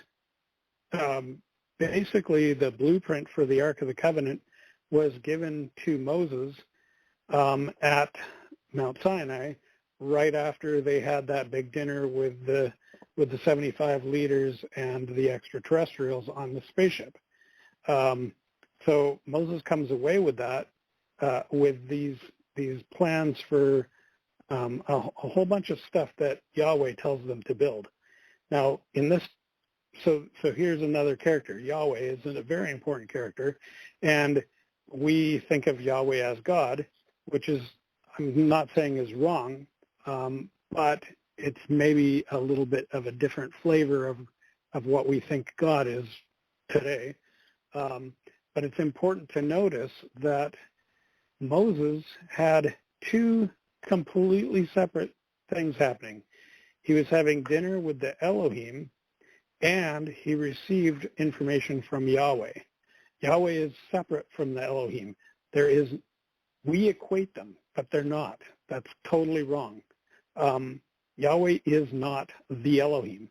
basically the blueprint for the Ark of the Covenant was given to Moses at Mount Sinai right after they had that big dinner with the 75 leaders and the extraterrestrials on the spaceship. So Moses comes away with that, with these plans for a whole bunch of stuff that Yahweh tells them to build. Now, so here's another character. Yahweh is a very important character, and we think of Yahweh as God, which is, I'm not saying is wrong, but it's maybe a little bit of a different flavor of what we think God is today. But it's important to notice that Moses had two completely separate things happening. He was having dinner with the Elohim, and he received information from Yahweh. Yahweh is separate from the Elohim. We equate them, but they're not. That's totally wrong. Yahweh is not the Elohim,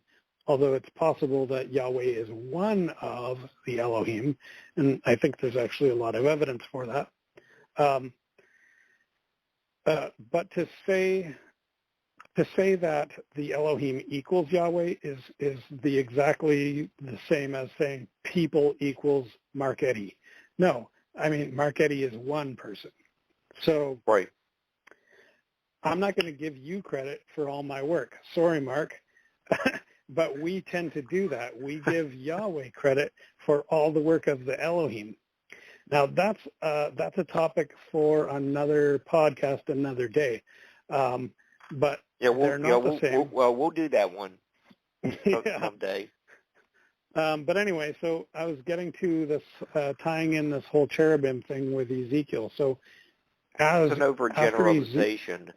although it's possible that Yahweh is one of the Elohim, and I think there's actually a lot of evidence for that. But to say that the Elohim equals Yahweh is exactly the same as saying people equals Mark Eddy. No, I mean, Mark Eddy is one person. So right. I'm not going to give you credit for all my work. Sorry, Mark. But we tend to do that. We give Yahweh credit for all the work of the Elohim. Now, that's a topic for another podcast, another day. But they're not the same. We'll do that one someday. But anyway, so I was getting to this, tying in this whole cherubim thing with Ezekiel. So it's an overgeneralization.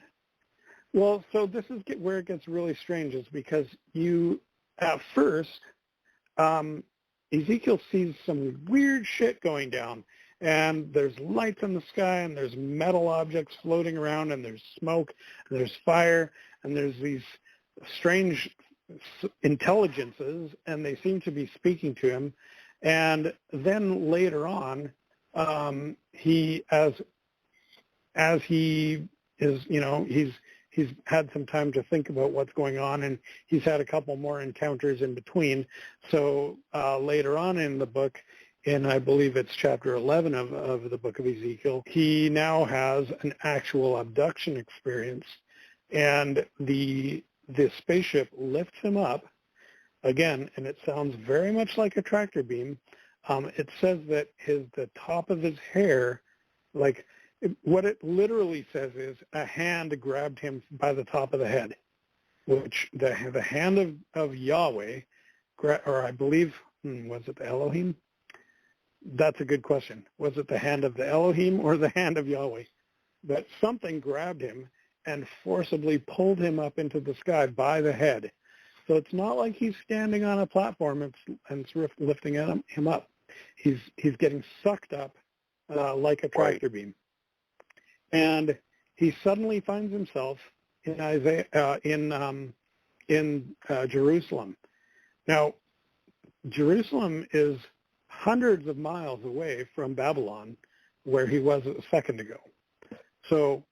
Well, so this is where it gets really strange, is because at first, Ezekiel sees some weird shit going down, and there's lights in the sky, and there's metal objects floating around, and there's smoke, and there's fire, and there's these strange intelligences, and they seem to be speaking to him. And then later on, as he is, he's had some time to think about what's going on, and he's had a couple more encounters in between. So later on in the book, in I believe it's chapter 11 of the book of Ezekiel, he now has an actual abduction experience, and the spaceship lifts him up again, and it sounds very much like a tractor beam. It says that the top of his hair, like what it literally says is a hand grabbed him by the top of the head, which the hand of Yahweh, or I believe, was it the Elohim? That's a good question. Was it the hand of the Elohim or the hand of Yahweh? But something grabbed him and forcibly pulled him up into the sky by the head. So it's not like he's standing on a platform and it's lifting him up. He's getting sucked up like a tractor beam, and he suddenly finds himself in Jerusalem. Now, Jerusalem is hundreds of miles away from Babylon, where he was a second ago. So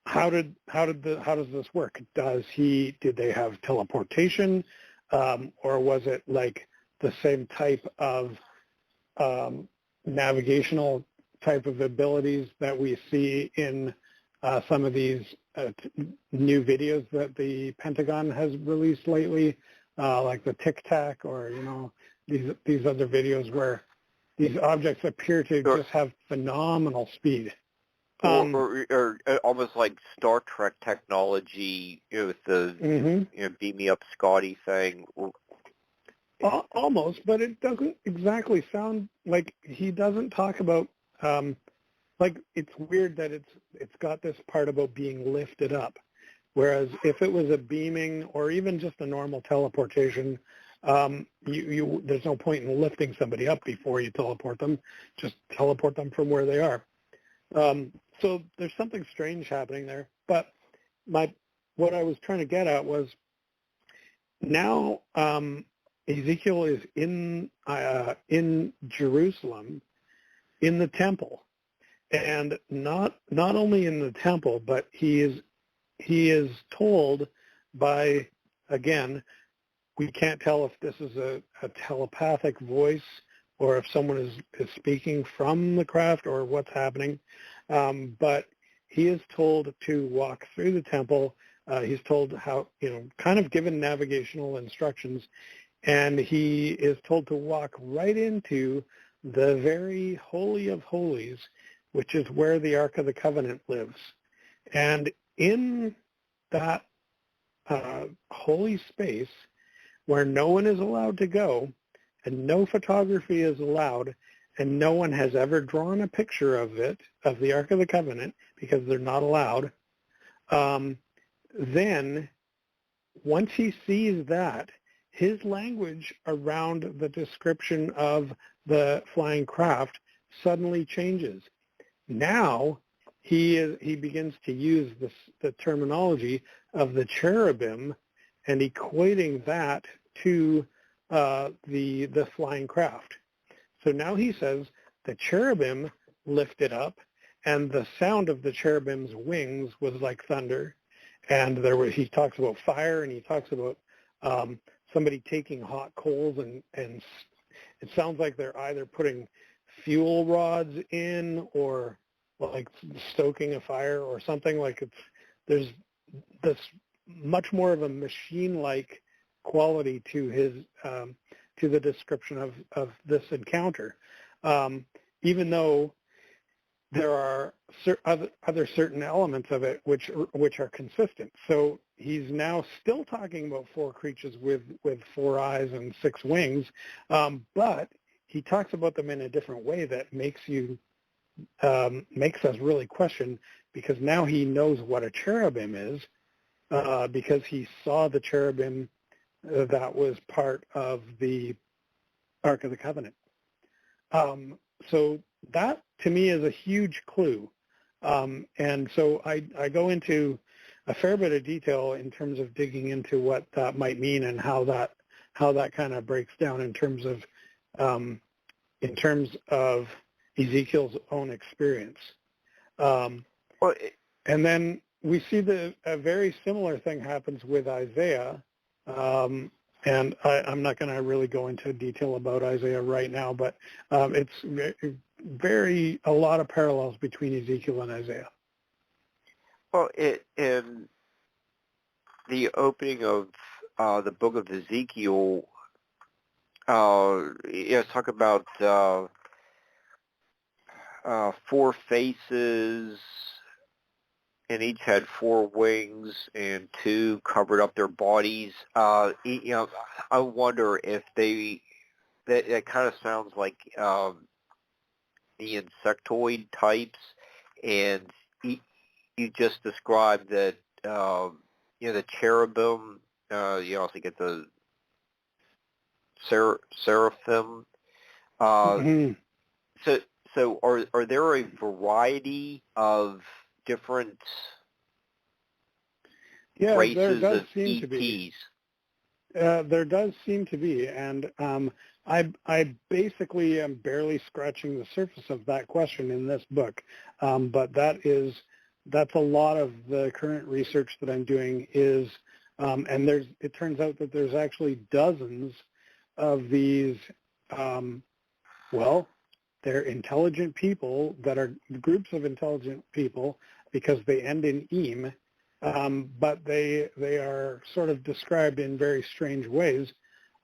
how does this work? Did they have teleportation, or was it like the same type of navigational type of abilities that we see in some of these new videos that the Pentagon has released lately, like the Tic Tac, or these other videos where these objects appear to just have phenomenal speed. Or almost like Star Trek technology, with the beam me up Scotty thing. Almost, but it doesn't exactly sound like he doesn't talk about. Like, it's weird that it's got this part about being lifted up, whereas if it was a beaming or even just a normal teleportation, there's no point in lifting somebody up before you teleport them. Just teleport them from where they are. So there's something strange happening there. But what I was trying to get at was now Ezekiel is in Jerusalem, in the temple, and not only in the temple, but he is told by, again, we can't tell if this is a telepathic voice or if someone is speaking from the craft or what's happening. But he is told to walk through the temple. He's told how, kind of given navigational instructions, and he is told to walk right into the very Holy of Holies, which is where the Ark of the Covenant lives. And in that holy space where no one is allowed to go, and no photography is allowed, and no one has ever drawn a picture of it, of the Ark of the Covenant, because they're not allowed, then once he sees that, his language around the description of the flying craft suddenly changes. Now he begins to use the terminology of the cherubim and equating that to the flying craft. So now he says the cherubim lifted up, and the sound of the cherubim's wings was like thunder. And he talks about fire, and he talks about somebody taking hot coals, and it sounds like they're either putting fuel rods in or like stoking a fire or something. Like there's this much more of a machine-like quality to his to the description of this encounter, even though there are other certain elements of it which are consistent. So he's now still talking about four creatures with 4 eyes and 6 wings, but he talks about them in a different way that makes us really question, because now he knows what a cherubim is, because he saw the cherubim that was part of the Ark of the Covenant. So that, to me, is a huge clue. And so I go into a fair bit of detail in terms of digging into what that might mean and how that kind of breaks down in terms of Ezekiel's own experience. And then we see a very similar thing happens with Isaiah, and I'm not going to really go into detail about Isaiah right now, but it's a lot of parallels between Ezekiel and Isaiah. Well, in the opening of the book of Ezekiel, talk about 4 faces, and each had 4 wings, and 2 covered up their bodies. I wonder if that kind of sounds like the insectoid types, and you just described that the cherubim. You also get the seraphim. So are there a variety of different races of ETs? There does seem to be, and I basically am barely scratching the surface of that question in this book, but that's a lot of the current research that I'm doing is, and it turns out that there's actually dozens of these, they're intelligent people that are groups of intelligent people because they end in "im," but they are sort of described in very strange ways,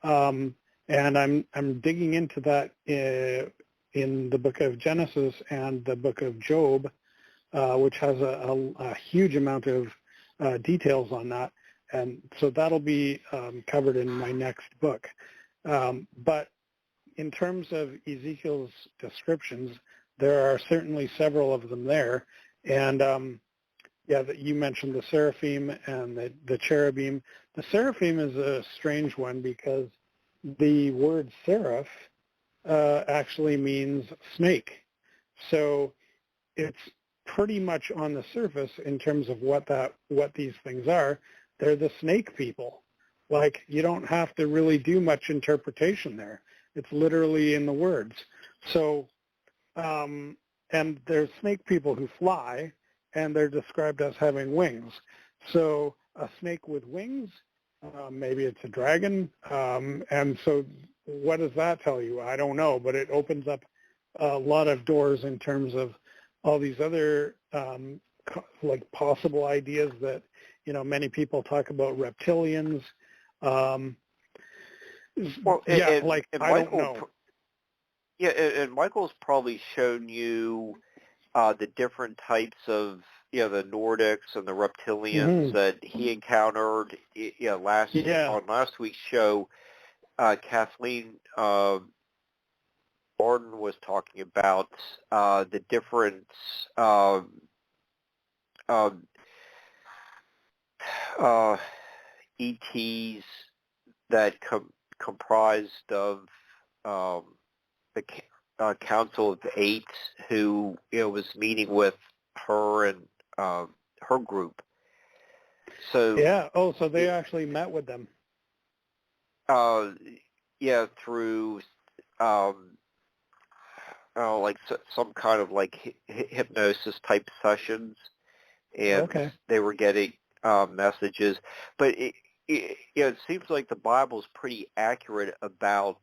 and I'm digging into that in the book of Genesis and the book of Job, which has a huge amount of details on that, and so that'll be covered in my next book. But in terms of Ezekiel's descriptions, there are certainly several of them there. And that you mentioned the seraphim and the cherubim. The seraphim is a strange one because the word seraph actually means snake. So it's pretty much on the surface in terms of what these things are. They're the snake people. Like, you don't have to really do much interpretation there. It's literally in the words. So, and there's snake people who fly, and they're described as having wings. So a snake with wings, maybe it's a dragon. And so what does that tell you? I don't know, but it opens up a lot of doors in terms of all these other like possible ideas that, many people talk about reptilians. And I Michael, don't know. And Michael's probably shown you the different types of, the Nordics and the reptilians that he encountered. On last week's show, Kathleen Barden was talking about the different ETs that comprised of the Council of Eight, who was meeting with her and her group. So so they actually met with them. Through like some kind of like hypnosis type sessions, and they were getting messages. But it seems like the Bible's pretty accurate about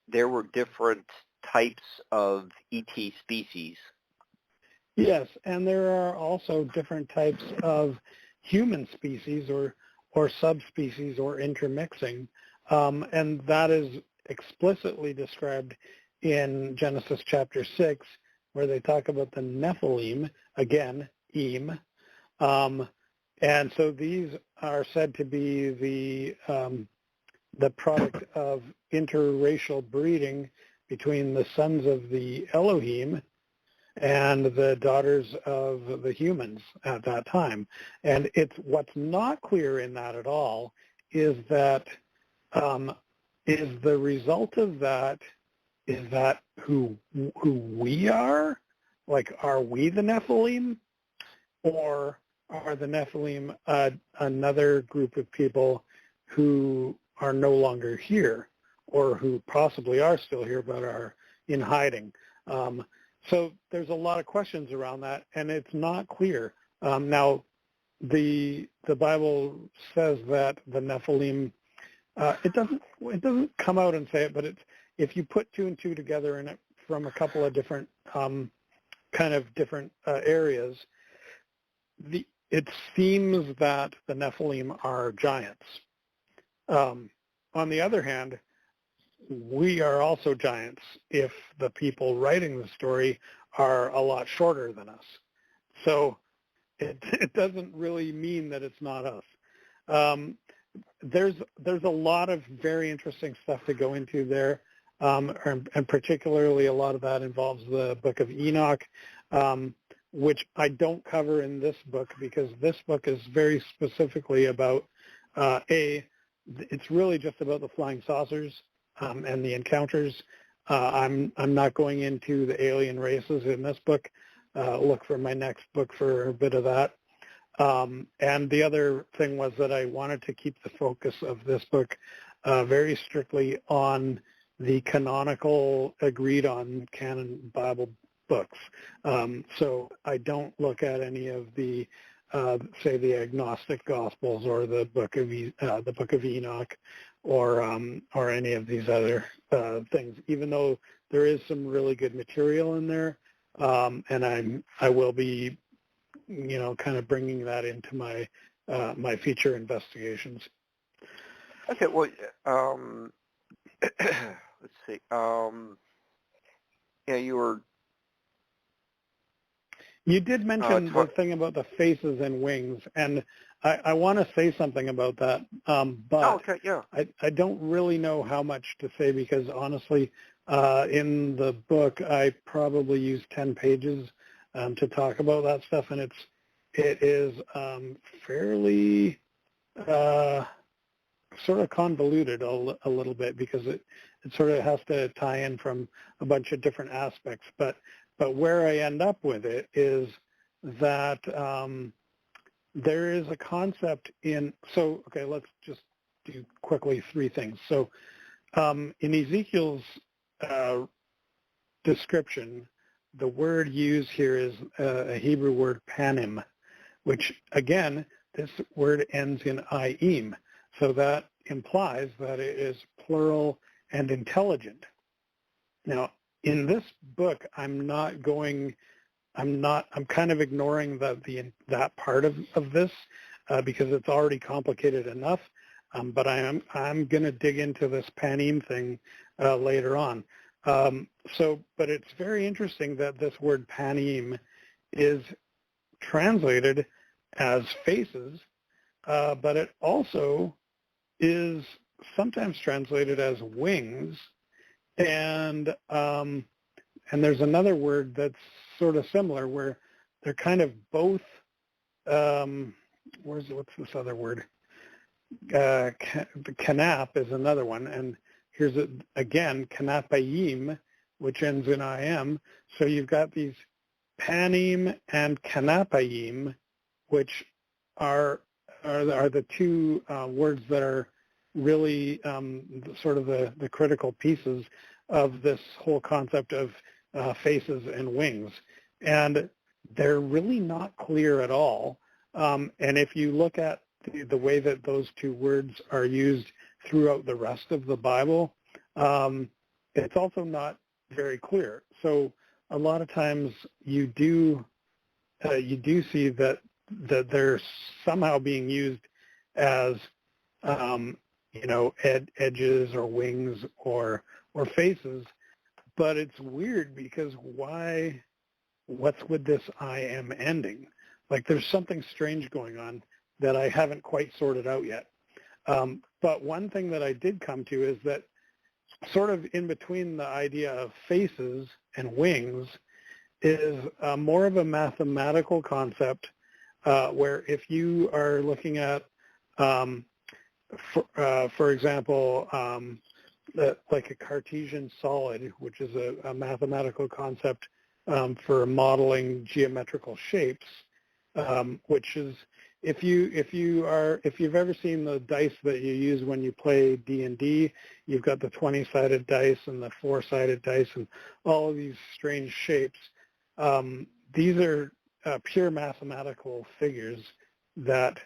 there were different types of ET species. Yes, and there are also different types of human species or subspecies or intermixing, and that is explicitly described in Genesis chapter 6, where they talk about the Nephilim, again, Im, and so these are said to be the product of interracial breeding between the sons of the Elohim and the daughters of the humans at that time. And what's not clear in that at all is that is the result of that, is that who we are? Like, are we the Nephilim? Or are the Nephilim another group of people who are no longer here, or who possibly are still here but are in hiding? So there's a lot of questions around that, and it's not clear. Now, the Bible says that the Nephilim, it doesn't come out and say it, but if you put two and two together in it from a couple of different areas, it seems that the Nephilim are giants. On the other hand, we are also giants if the people writing the story are a lot shorter than us. So it doesn't really mean that it's not us. There's a lot of very interesting stuff to go into there, and particularly a lot of that involves the Book of Enoch, which I don't cover in this book because this book is very specifically about it's really just about the flying saucers and the encounters. I'm not going into the alien races in this book. Look for my next book for a bit of that. And the other thing was that I wanted to keep the focus of this book very strictly on the canonical, agreed-on canon Bible books. So I don't look at any of the, say, the agnostic Gospels or the Book of Enoch, or any of these other things. Even though there is some really good material in there, and I will be, kind of bringing that into my my future investigations. Okay, well, let's see. Yeah, you did mention the thing about the faces and wings, and I want to say something about that, but okay, yeah. I don't really know how much to say because honestly, in the book, I probably used 10 pages to talk about that stuff, and it is fairly sort of convoluted a little bit because it sort of has to tie in from a bunch of different aspects. But where I end up with it is that there is a concept okay, let's just do quickly three things. So in Ezekiel's description, the word used here is a Hebrew word panim, which again, this word ends in "im," so that implies that it is plural and intelligent. Now, in this book, I'm kind of ignoring that part of this because it's already complicated enough. But I'm going to dig into this panim thing later on. But it's very interesting that this word panim is translated as faces, but it also is sometimes translated as wings, and there's another word that's sort of similar where they're kind of both. What's this other word? Kanap is another one, and here's it again, kanapayim, which ends in im. So you've got these panim and kanapayim, which are the two words that are really sort of the critical pieces of this whole concept of faces and wings. And they're really not clear at all. And if you look at the way that those two words are used throughout the rest of the Bible, it's also not very clear. So a lot of times you do see that they're somehow being used as edges or wings or faces, but it's weird because what's with this I am ending? Like there's something strange going on that I haven't quite sorted out yet. But one thing that I did come to is that sort of in between the idea of faces and wings is more of a mathematical concept where if you are looking at, for example, like a Cartesian solid, which is a mathematical concept for modeling geometrical shapes, which is if you've ever seen the dice that you use when you play D&D, you've got the 20-sided dice and the 4-sided dice and all of these strange shapes. These are pure mathematical figures that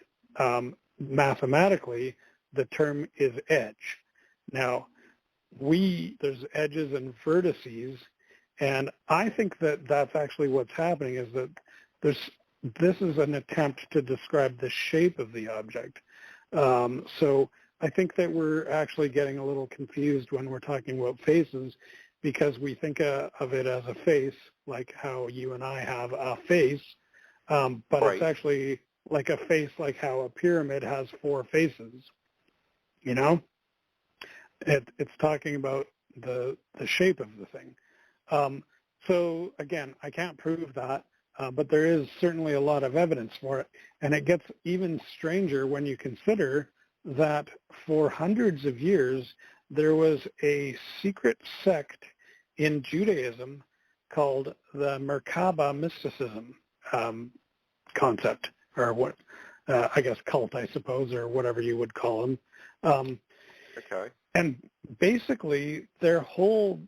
mathematically the term is edge. Now, there's edges and vertices, and I think that that's actually what's happening, is that this is an attempt to describe the shape of the object. So I think that we're actually getting a little confused when we're talking about faces, because we think of it as a face, like how you and I have a face, but Right. it's actually like a face, like how a pyramid has 4 faces. You know, it's talking about the shape of the thing. So again, I can't prove that, but there is certainly a lot of evidence for it, and it gets even stranger when you consider that for hundreds of years there was a secret sect in Judaism called the Merkaba mysticism concept, or what I guess cult, I suppose, or whatever you would call them. Okay. And basically, their whole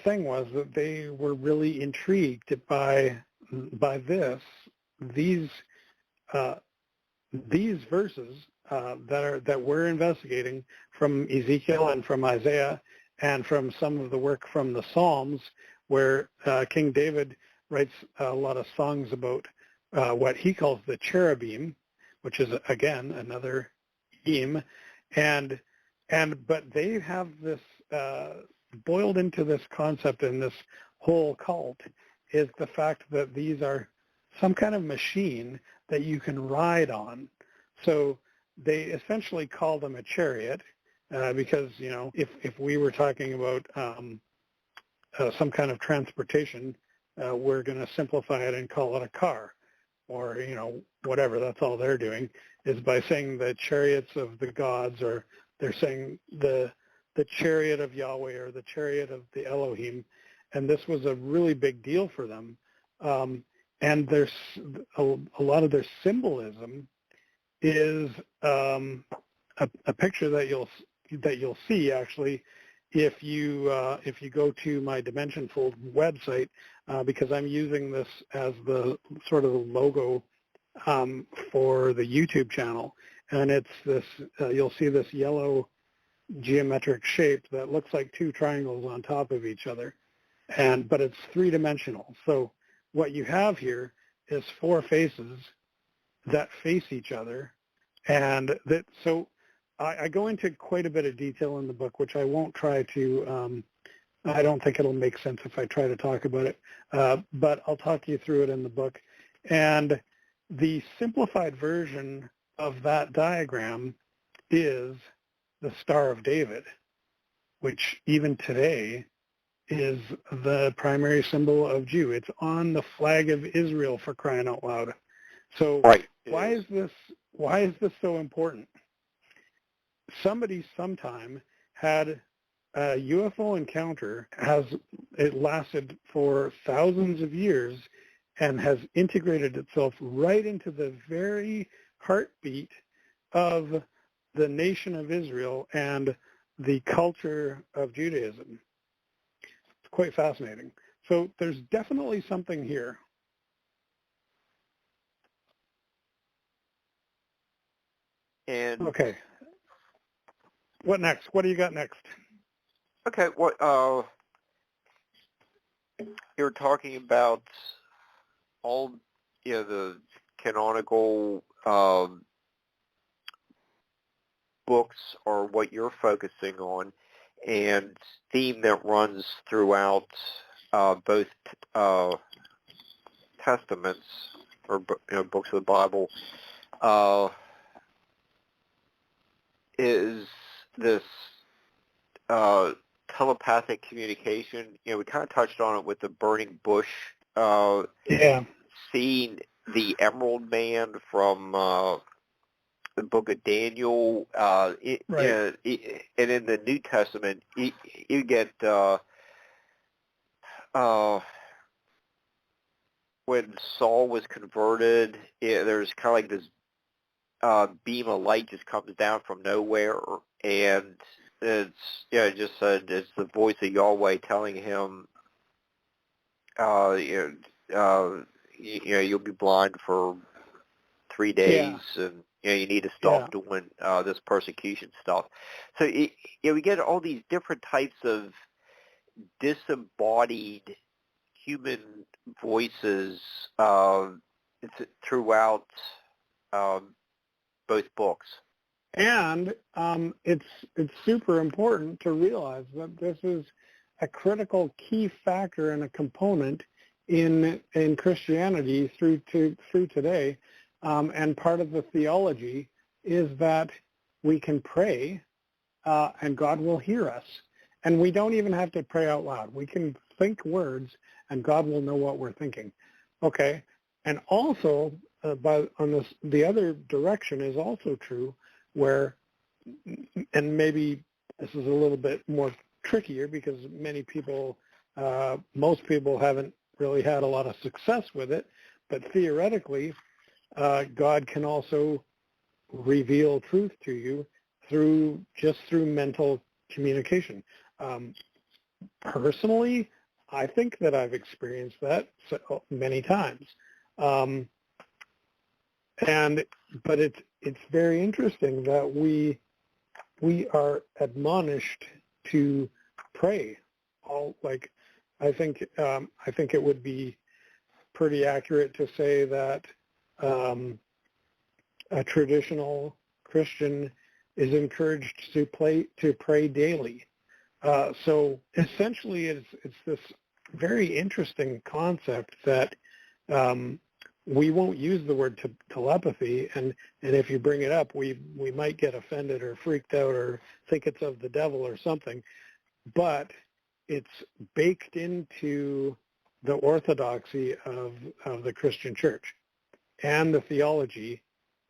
thing was that they were really intrigued by these verses that we're investigating from Ezekiel and from Isaiah and from some of the work from the Psalms, where King David writes a lot of songs about what he calls the cherubim, which is again another beam, but they have this boiled into this concept, and this whole cult is the fact that these are some kind of machine that you can ride on. So they essentially call them a chariot, because, you know, if we were talking about some kind of transportation, we're going to simplify it and call it a car, or, you know, whatever. That's all they're doing, is by saying the chariots of the gods, or they're saying the chariot of Yahweh, or the chariot of the Elohim. And this was a really big deal for them. And there's a lot of their symbolism is a picture that you'll see actually if you go to my Dimensionfold website, because I'm using this as the sort of the logo for the YouTube channel, and it's this. You'll see this yellow geometric shape that looks like 2 triangles on top of each other, but it's 3-dimensional. So what you have here is 4 faces that face each other, and that. So I go into quite a bit of detail in the book, which I won't try to. I don't think it'll make sense if I try to talk about it, but I'll talk you through it in the book. And the simplified version of that diagram is the Star of David, which even today is the primary symbol of Jew. It's on the flag of Israel, for crying out loud. So Right. why is this so important? Somebody sometime had a UFO encounter. It lasted for thousands of years and has integrated itself right into the very heartbeat of the nation of Israel and the culture of Judaism. It's quite fascinating. So there's definitely something here. And okay. What next? What do you got next? okay, what you're talking about all, you know, the canonical books are what you're focusing on, and theme that runs throughout both testaments, or books of the Bible, is this telepathic communication. You know, we kind of touched on it with the burning bush. Seeing the Emerald Man from the book of Daniel, right. and in the New Testament, you get when Saul was converted, there's kind of like this beam of light just comes down from nowhere, and it's just it's the voice of Yahweh telling him, you'll be blind for 3 days, and you need to stop doing this persecution stuff. So we get all these different types of disembodied human voices throughout both books. And it's super important to realize that this is a critical key factor and a component in Christianity through today. And part of the theology is that we can pray and God will hear us. And we don't even have to pray out loud. We can think words and God will know what we're thinking. Okay? And also, the other direction is also true, where, and maybe this is a little bit more trickier because most people haven't really had a lot of success with it, but theoretically, God can also reveal truth to you through mental communication. Personally, I think that I've experienced that many times. But it's very interesting that we are admonished to pray. I think it would be pretty accurate to say that a traditional Christian is encouraged to pray daily. So essentially, it's this very interesting concept that we won't use the word telepathy, and if you bring it up, we might get offended or freaked out or think it's of the devil or something, but it's baked into the orthodoxy of the Christian church and the theology,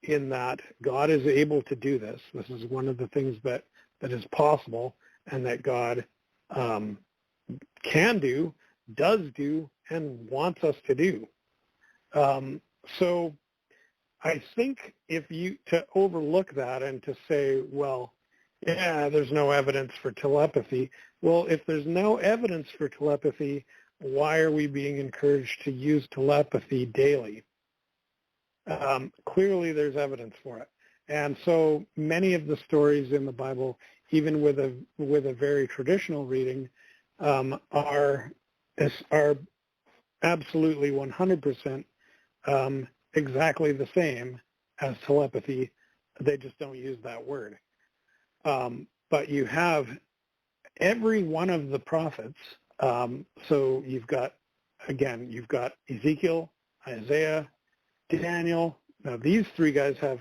in that God is able to do this. This is one of the things that is possible and that God can do, does do, and wants us to do. So I think to overlook that and to say, well, yeah, there's no evidence for telepathy. Well, if there's no evidence for telepathy, why are we being encouraged to use telepathy daily? Clearly there's evidence for it. And so many of the stories in the Bible, even with a very traditional reading, are absolutely 100% exactly the same as telepathy. They just don't use that word. But you have every one of the prophets. So you've got Ezekiel, Isaiah, Daniel. Now these three guys have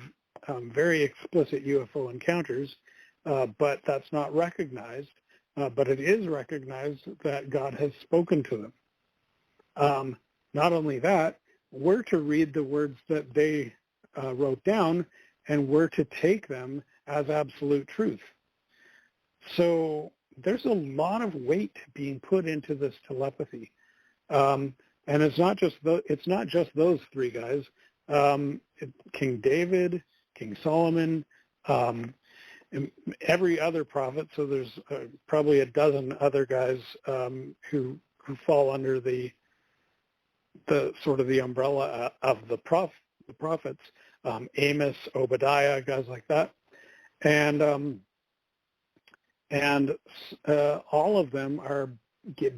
very explicit UFO encounters, but that's not recognized. But it is recognized that God has spoken to them. Not only that, we're to read the words that they wrote down, and we're to take them as absolute truth. So there's a lot of weight being put into this telepathy, and it's not just those three guys. King David, King Solomon, and every other prophet. So there's probably a dozen other guys who fall under the sort of the umbrella of the prophets. Amos, Obadiah, guys like that, and all of them are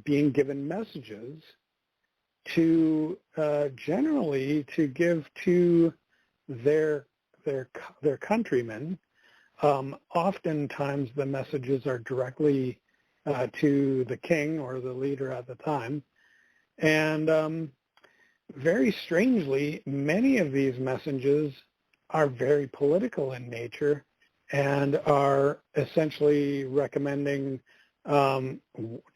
being given messages to generally to give to their countrymen. Oftentimes the messages are directly to the king or the leader at the time, and very strangely, many of these messages are very political in nature and are essentially recommending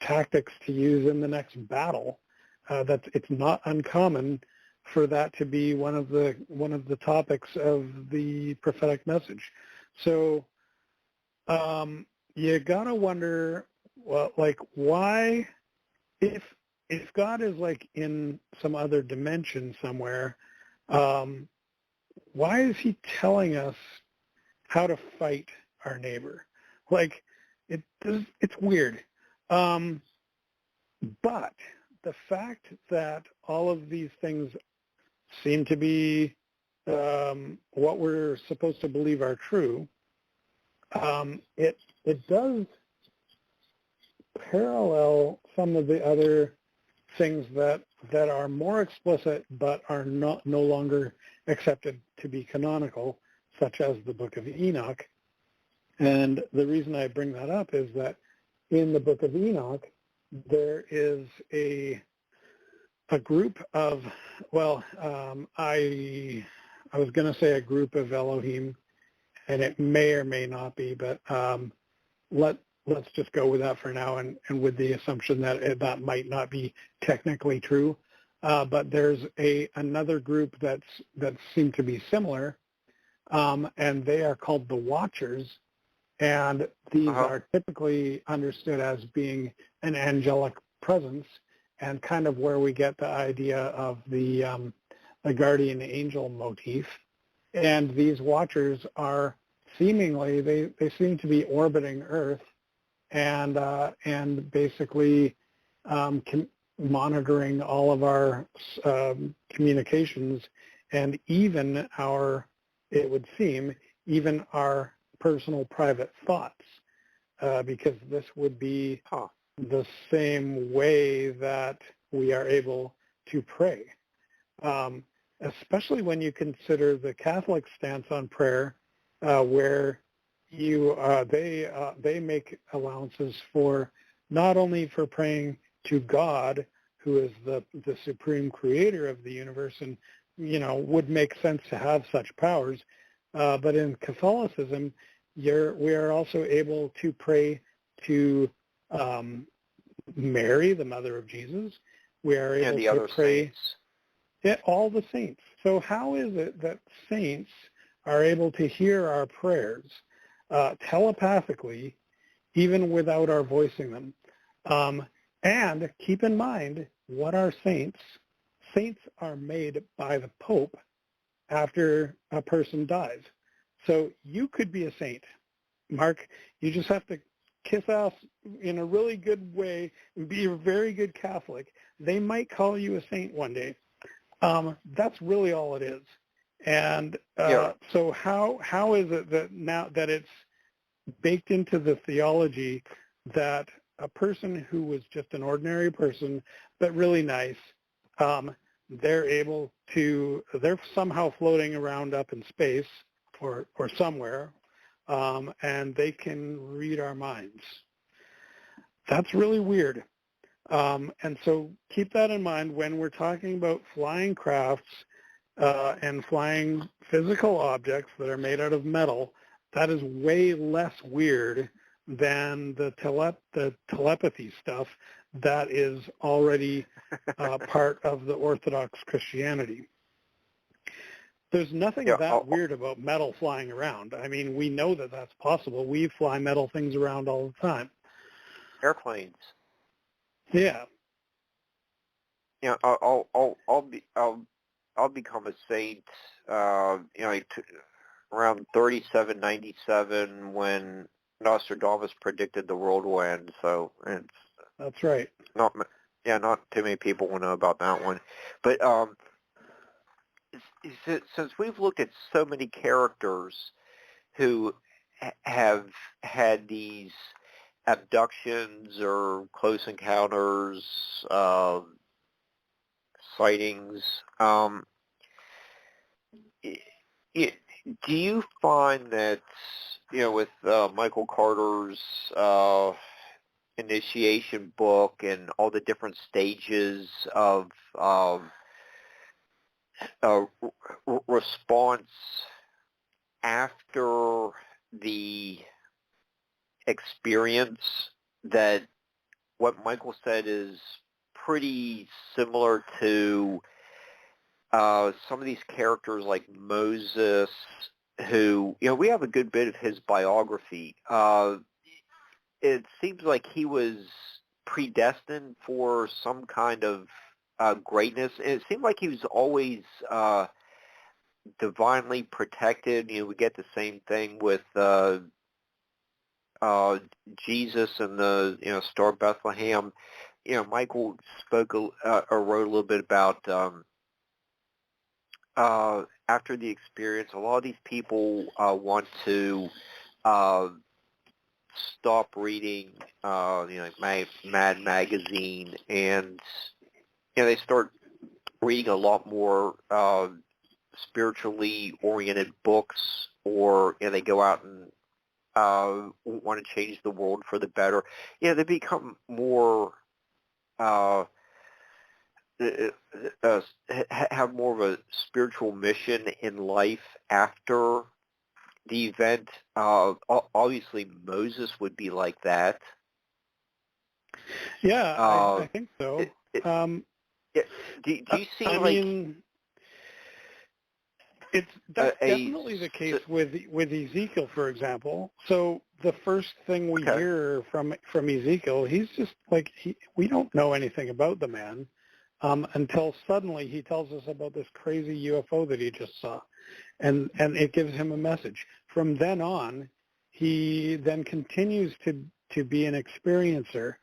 tactics to use in the next battle. It's not uncommon for that to be one of the topics of the prophetic message. So you gotta wonder, well, like, why, if God is like in some other dimension somewhere, why is he telling us how to fight our neighbor? Like, it's weird. But the fact that all of these things seem to be what we're supposed to believe are true, it does parallel some of the other things that are more explicit but are no longer accepted to be canonical, such as the Book of Enoch. And the reason I bring that up is that in the Book of Enoch, there is a group of, well, I was going to say a group of Elohim, and it may or may not be, but let's just go with that for now, and with the assumption that that might not be technically true. But there's another group that seem to be similar, and they are called the Watchers, and these are typically understood as being an angelic presence, and kind of where we get the idea of the guardian angel motif. And these Watchers are seemingly, they seem to be orbiting Earth, and basically monitoring all of our communications, and even it would seem, even our personal private thoughts, because this would be the same way that we are able to pray, especially when you consider the Catholic stance on prayer, where they make allowances for not only for praying to God, who is the supreme creator of the universe, and would make sense to have such powers, but in Catholicism, we are also able to pray to Mary, the mother of Jesus. We are able to pray all the saints. So how is it that saints are able to hear our prayers telepathically, even without our voicing them? And keep in mind, what are saints? Saints are made by the Pope after a person dies. So you could be a saint, Mark. You just have to kiss ass in a really good way and be a very good Catholic. They might call you a saint one day. That's really all it is. And so how is it that now that it's baked into the theology that a person who was just an ordinary person but really nice, they're somehow floating around up in space or somewhere, and they can read our minds? That's really weird. And so keep that in mind when we're talking about flying crafts and flying physical objects that are made out of metal. That is way less weird than the telepathy stuff that is already part of the Orthodox Christianity. There's nothing that weird about metal flying around. I mean, we know that that's possible. We fly metal things around all the time. Airplanes. Yeah. Yeah, I'll become a saint. Around 37, 97 when Nostradamus predicted the world will end. So that's right. Not too many people will know about that one. But since we've looked at so many characters who have had these abductions or close encounters, sightings, do you find that, with Michael Carter's initiation book and all the different stages of response after the experience, that what Michael said is pretty similar to some of these characters like Moses, who, we have a good bit of his biography. It seems like he was predestined for some kind of greatness. And it seemed like he was always divinely protected. We get the same thing with Jesus and the Star of Bethlehem. Michael spoke or wrote a little bit about after the experience, a lot of these people want to stop reading, Mad Magazine, and they start reading a lot more spiritually oriented books, or they go out and want to change the world for the better. They become more have more of a spiritual mission in life after the event. Obviously, Moses would be like that. Yeah, I think so. Do you see that's definitely the case with Ezekiel, for example. So the first thing we hear from Ezekiel, he's just like, we don't know anything about the man until suddenly he tells us about this crazy UFO that he just saw, and it gives him a message. From then on, he then continues to be an experiencer,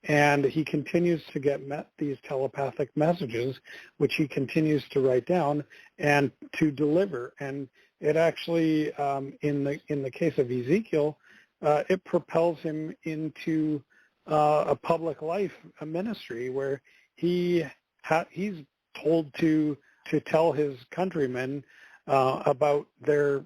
and he continues to get these telepathic messages, which he continues to write down and to deliver. And it actually, in the case of Ezekiel, it propels him into a public life, a ministry, where he's told to tell his countrymen about their,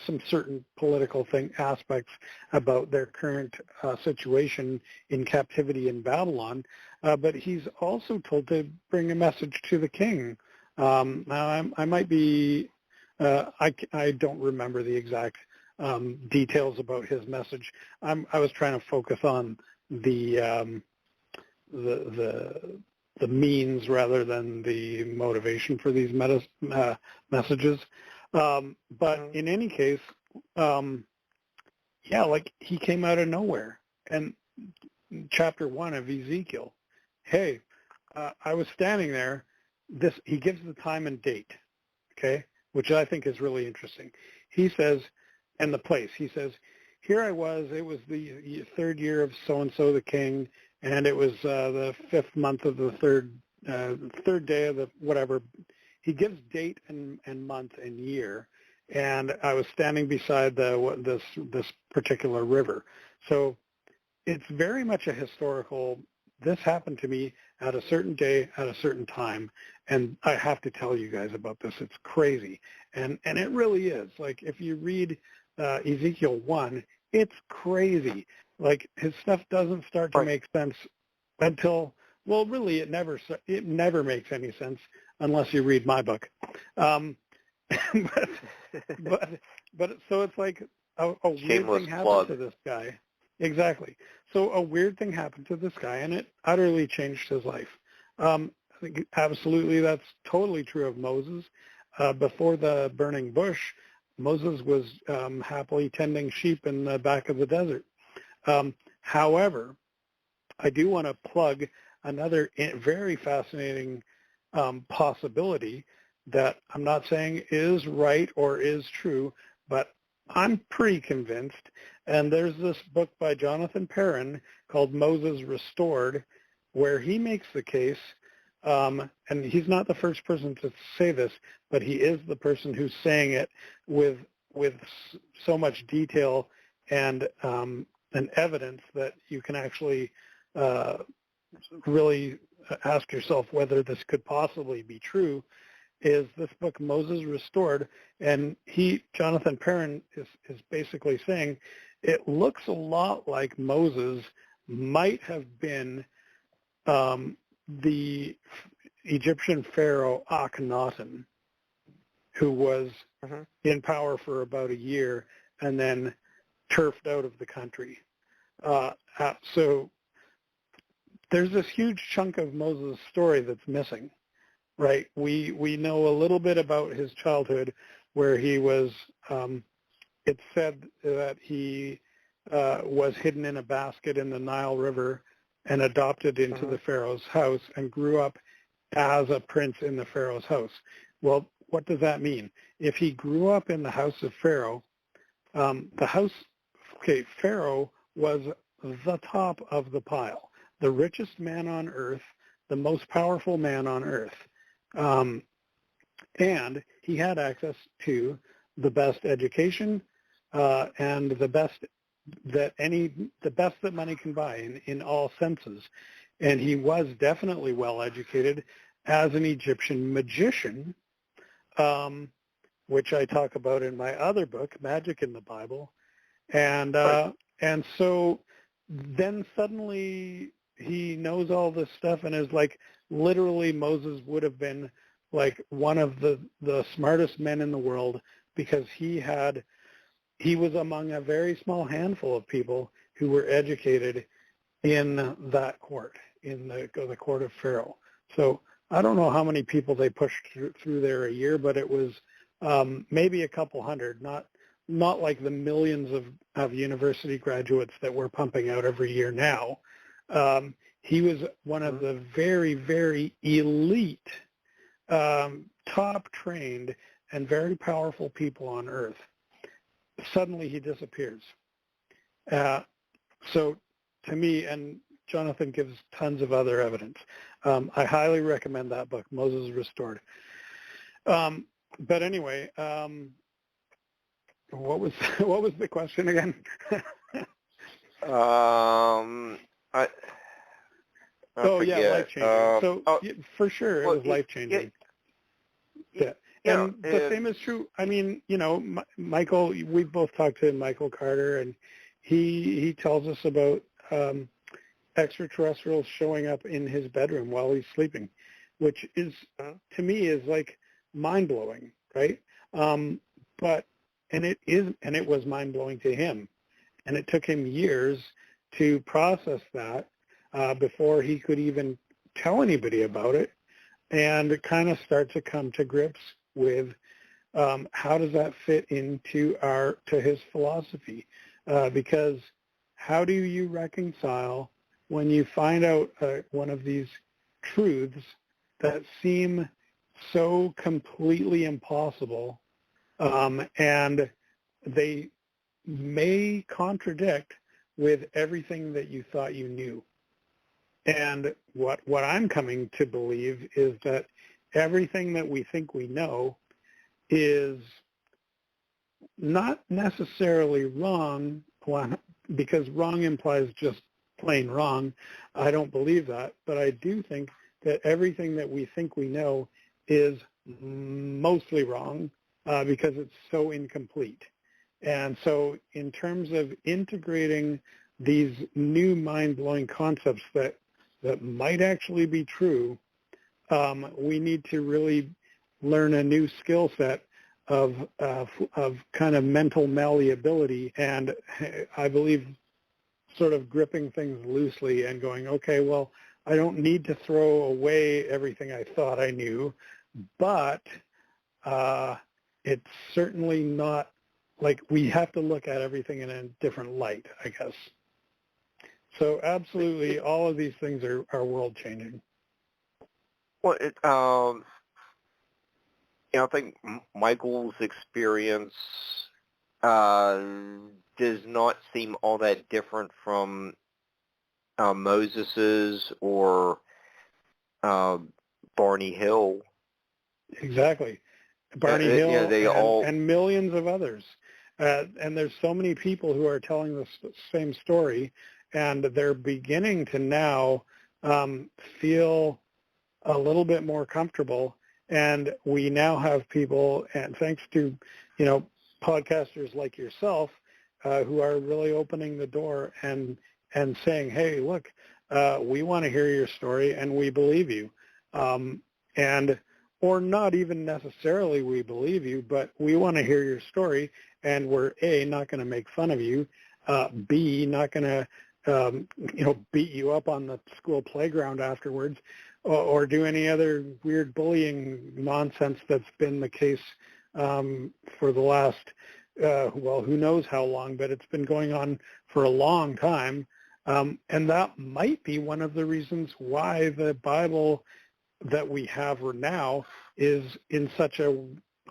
some certain political aspects about their current situation in captivity in Babylon. But he's also told to bring a message to the king. Now, I might be, I don't remember the exact details about his message. I was trying to focus on the means rather than the motivation for these messages. But in any case, like he came out of nowhere. And chapter 1 of Ezekiel, hey, I was standing there. He gives the time and date, okay, which I think is really interesting. He says, and the place, he says, here I was, it was the third year of so-and-so the king, and it was the 5th month of the third day of the whatever. He gives date and month and year, and I was standing beside this particular river. So it's very much a historical, this happened to me at a certain day at a certain time, and I have to tell you guys about this. It's crazy, and it really is. Like, if you read Ezekiel 1, it's crazy. Like, his stuff doesn't start to make sense until, well, really, it never makes any sense unless you read my book. But so it's like a weird thing happened to this guy. Exactly. So a weird thing happened to this guy, and it utterly changed his life. I think absolutely that's totally true of Moses. Before the burning bush, Moses was happily tending sheep in the back of the desert. However, I do want to plug another very fascinating possibility that I'm not saying is right or is true, but I'm pretty convinced. And there's this book by Jonathan Perrin called Moses Restored, where he makes the case, and he's not the first person to say this, but he is the person who's saying it with so much detail and evidence that you can actually really ask yourself whether this could possibly be true, is this book, Moses Restored. And Jonathan Perrin is basically saying it looks a lot like Moses might have been the Egyptian pharaoh Akhenaten, who was in power for about a year and then turfed out of the country. So there's this huge chunk of Moses' story that's missing, right? We know a little bit about his childhood, where he was, it's said that he was hidden in a basket in the Nile River and adopted into the Pharaoh's house and grew up as a prince in the Pharaoh's house. Well, what does that mean? If he grew up in the house of Pharaoh, Pharaoh was the top of the pile, the richest man on earth, the most powerful man on earth. And he had access to the best education and the best that money can buy in all senses. And he was definitely well educated as an Egyptian magician, which I talk about in my other book, Magic in the Bible. And and so then suddenly he knows all this stuff and is like, literally Moses would have been like one of the smartest men in the world, because he was among a very small handful of people who were educated in that court, in the court of Pharaoh. So I don't know how many people they pushed through there a year, but it was maybe a couple hundred, not like the millions of university graduates that we're pumping out every year now. He was one of the very, very elite, top-trained, and very powerful people on Earth. Suddenly he disappears. So to me, and Jonathan gives tons of other evidence, I highly recommend that book, Moses Restored. But anyway, what was the question again? Life-changing. For sure, it was life-changing. Yeah. And the same is true. I mean, Michael, we've both talked to Michael Carter, and he tells us about extraterrestrials showing up in his bedroom while he's sleeping, which is, to me, is like mind-blowing, right? It was mind-blowing to him. And it took him years to process that before he could even tell anybody about it, and kind of start to come to grips with how does that fit into his philosophy? Because how do you reconcile when you find out one of these truths that seem so completely impossible, and they may contradict with everything that you thought you knew? And what I'm coming to believe is that everything that we think we know is not necessarily wrong, because wrong implies just plain wrong. I don't believe that, but I do think that everything that we think we know is mostly wrong because it's so incomplete. And so in terms of integrating these new mind-blowing concepts that might actually be true, we need to really learn a new skill set of kind of mental malleability, and I believe sort of gripping things loosely and going, okay, well, I don't need to throw away everything I thought I knew, but it's certainly not like we have to look at everything in a different light, I guess. So absolutely, all of these things are world-changing. Well, I think Michael's experience does not seem all that different from Moses's or Barney Hill. Exactly. Barney Hill and millions of others. And there's so many people who are telling the same story, and they're beginning to now feel a little bit more comfortable. And we now have people, and thanks to, podcasters like yourself, who are really opening the door and saying, hey, look, we want to hear your story and we believe you. Or not even necessarily we believe you, but we want to hear your story, and we're A, not going to make fun of you, B, not going to beat you up on the school playground afterwards, or do any other weird bullying nonsense that's been the case for the last, who knows how long, but it's been going on for a long time. And that might be one of the reasons why the Bible that we have now is in such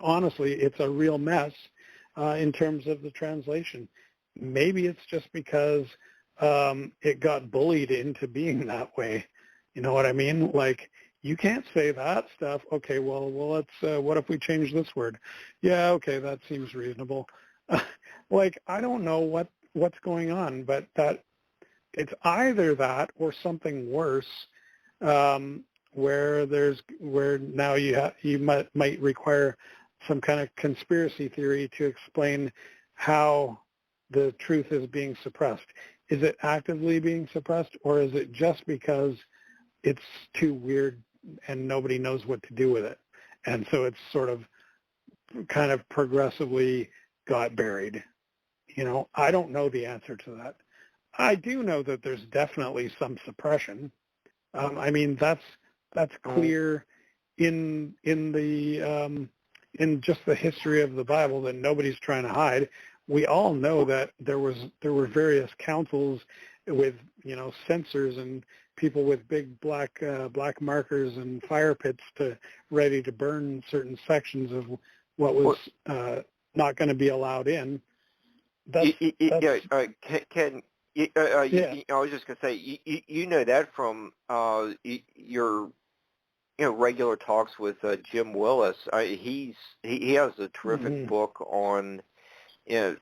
honestly, it's a real mess in terms of the translation. Maybe it's just because it got bullied into being that way. You know what I mean? Like, you can't say that stuff. Okay, well, let's, what if we change this word? Yeah, okay, that seems reasonable. Like, I don't know what's going on, but that it's either that or something worse, where now you might require some kind of conspiracy theory to explain how the truth is being suppressed. Is it actively being suppressed, or is it just because it's too weird and nobody knows what to do with it? And so it's sort of kind of progressively got buried. I don't know the answer to that. I do know that there's definitely some suppression. I mean, that's clear in just the history of the Bible that nobody's trying to hide. We all know that there were various councils with censors and people with big black markers and fire pits ready to burn certain sections of what was not going to be allowed in. Ken, Yeah. I was just going to say, you know that from your regular talks with Jim Willis. He has a terrific book on his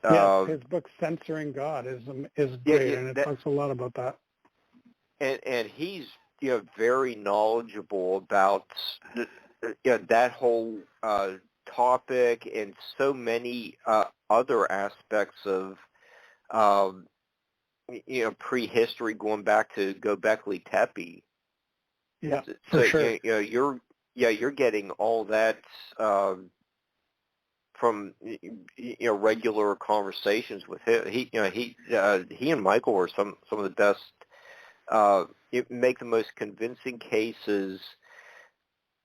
book Censoring God is great, and it talks a lot about that. And he's very knowledgeable about that whole topic and so many other aspects of prehistory, going back to Göbekli Tepe. Yeah, so for sure. You're getting all that from regular conversations with him. He and Michael are some of the best. Make the most convincing cases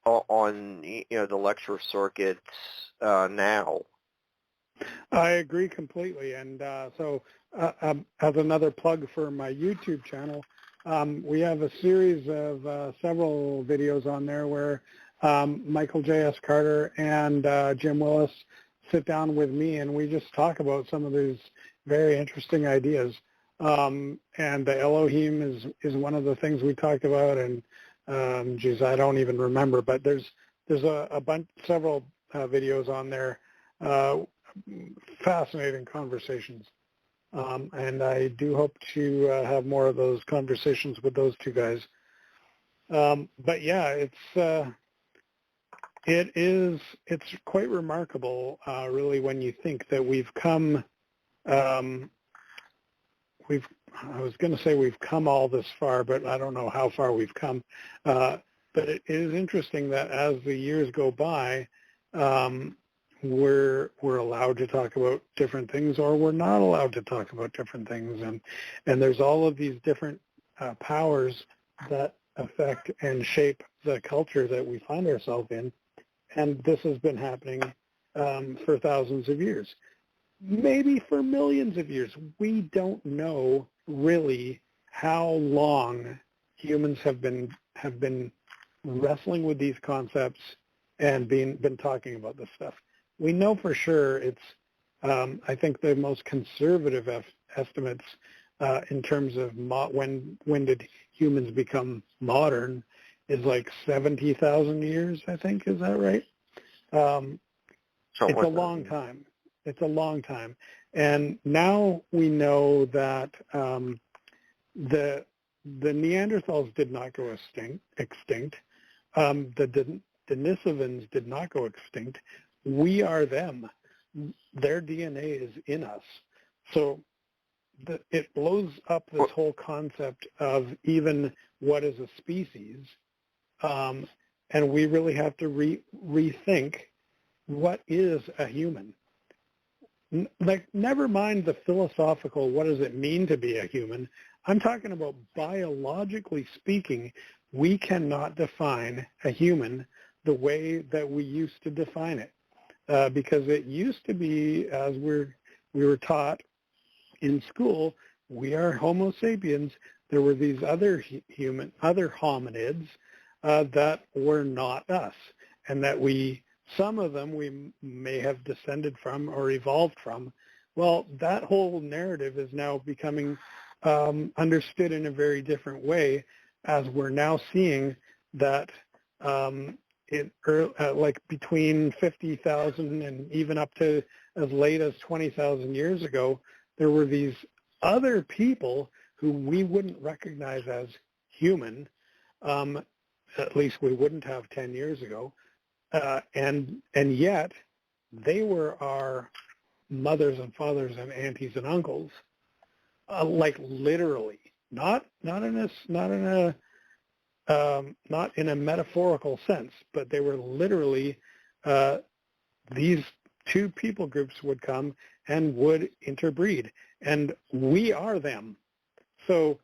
on the lecture circuit now. I agree completely, and so as another plug for my YouTube channel, we have a series of several videos on there where Michael J.S. Carter and Jim Willis sit down with me, and we just talk about some of these very interesting ideas. And the Elohim is one of the things we talked about, and I don't even remember, but there's several videos on there, fascinating conversations. And I do hope to have more of those conversations with those two guys. But yeah, it's quite remarkable, really, when you think that we've come, I was going to say we've come all this far, but I don't know how far we've come. But it is interesting that as the years go by, we're allowed to talk about different things, or we're not allowed to talk about different things, and there's all of these different powers that affect and shape the culture that we find ourselves in, and this has been happening for thousands of years, maybe for millions of years. We don't know really how long humans have been wrestling with these concepts and been talking about this stuff. We know for sure it's, I think the most conservative estimates in terms of when did humans become modern is like 70,000 years, I think. Is that right? It's a long time. It's a long time. And now we know that the Neanderthals did not go extinct. The Denisovans did not go extinct. We are them. Their DNA is in us. So it blows up this whole concept of even what is a species. And we really have to rethink what is a human. Like, never mind the philosophical, what does it mean to be a human? I'm talking about biologically speaking, we cannot define a human the way that we used to define it. Because it used to be, as we were taught in school, we are Homo sapiens. There were these other hominids that were not us, and that some of them we may have descended from or evolved from. Well, that whole narrative is now becoming understood in a very different way, as we're now seeing that like between 50,000 and even up to as late as 20,000 years ago, there were these other people who we wouldn't recognize as human, at least we wouldn't have 10 years ago, and yet they were our mothers and fathers and aunties and uncles, like literally, not in a metaphorical sense, but they were literally, these two people groups would come and would interbreed, and we are them. So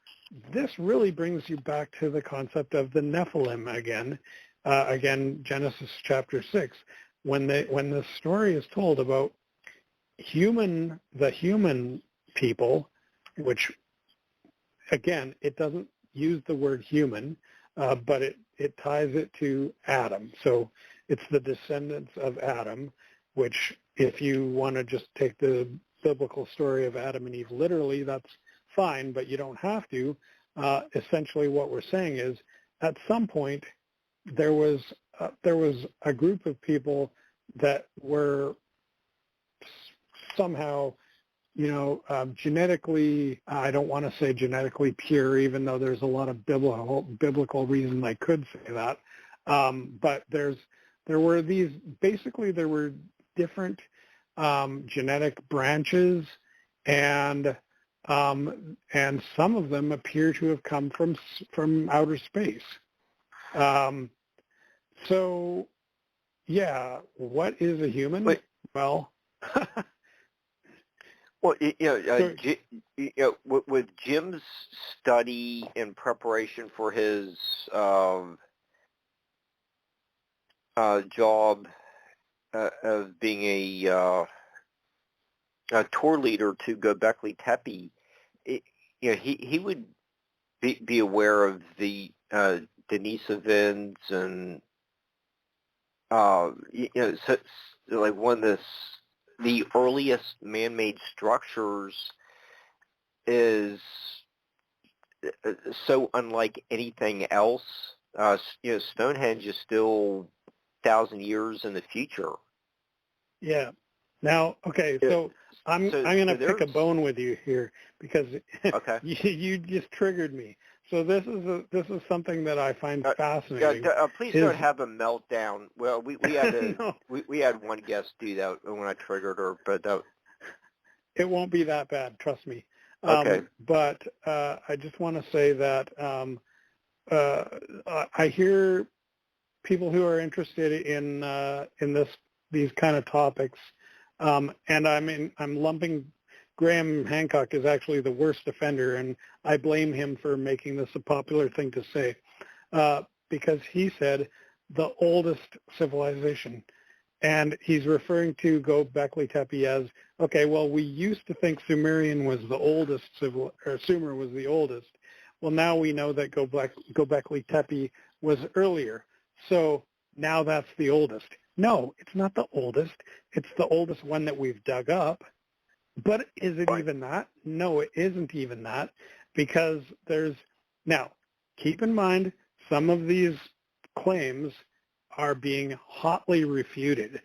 this really brings you back to the concept of the Nephilim again. Genesis chapter 6, when the story is told about the human people, which again, it doesn't use the word human, but it ties it to Adam. So it's the descendants of Adam, which if you want to just take the biblical story of Adam and Eve literally, that's fine, but you don't have to. Essentially what we're saying is at some point there was a group of people that were somehow, genetically, I don't want to say genetically pure, even though there's a lot of biblical reason I could say that. But there were different genetic branches, and some of them appear to have come from outer space. So, yeah, what is a human? Wait. Well, well, with Jim's study in preparation for his job of being a tour leader to Göbekli Tepe, he would be aware of the Denisovans and so, like one of the earliest man-made structures is so unlike anything else. Stonehenge is still 1,000 years in the future. Yeah. Now, okay, so I'm going to pick a bone with you here because okay. you just triggered me. So this is something that I find fascinating. Please don't have a meltdown. Well, we had no. we had one guest do that when I triggered her, but it won't be that bad, trust me. Okay. But I just want to say that I hear people who are interested in these kind of topics, and I'm lumping. Graham Hancock is actually the worst offender, and I blame him for making this a popular thing to say, because he said the oldest civilization, and he's referring to Göbekli Tepe as, okay, well, we used to think Sumerian was the oldest Sumer was the oldest. Well, now we know that Göbekli Tepe was earlier, so now that's the oldest. No, it's not the oldest. It's the oldest one that we've dug up. But is it even that? No, it isn't even that, because now, keep in mind, some of these claims are being hotly refuted.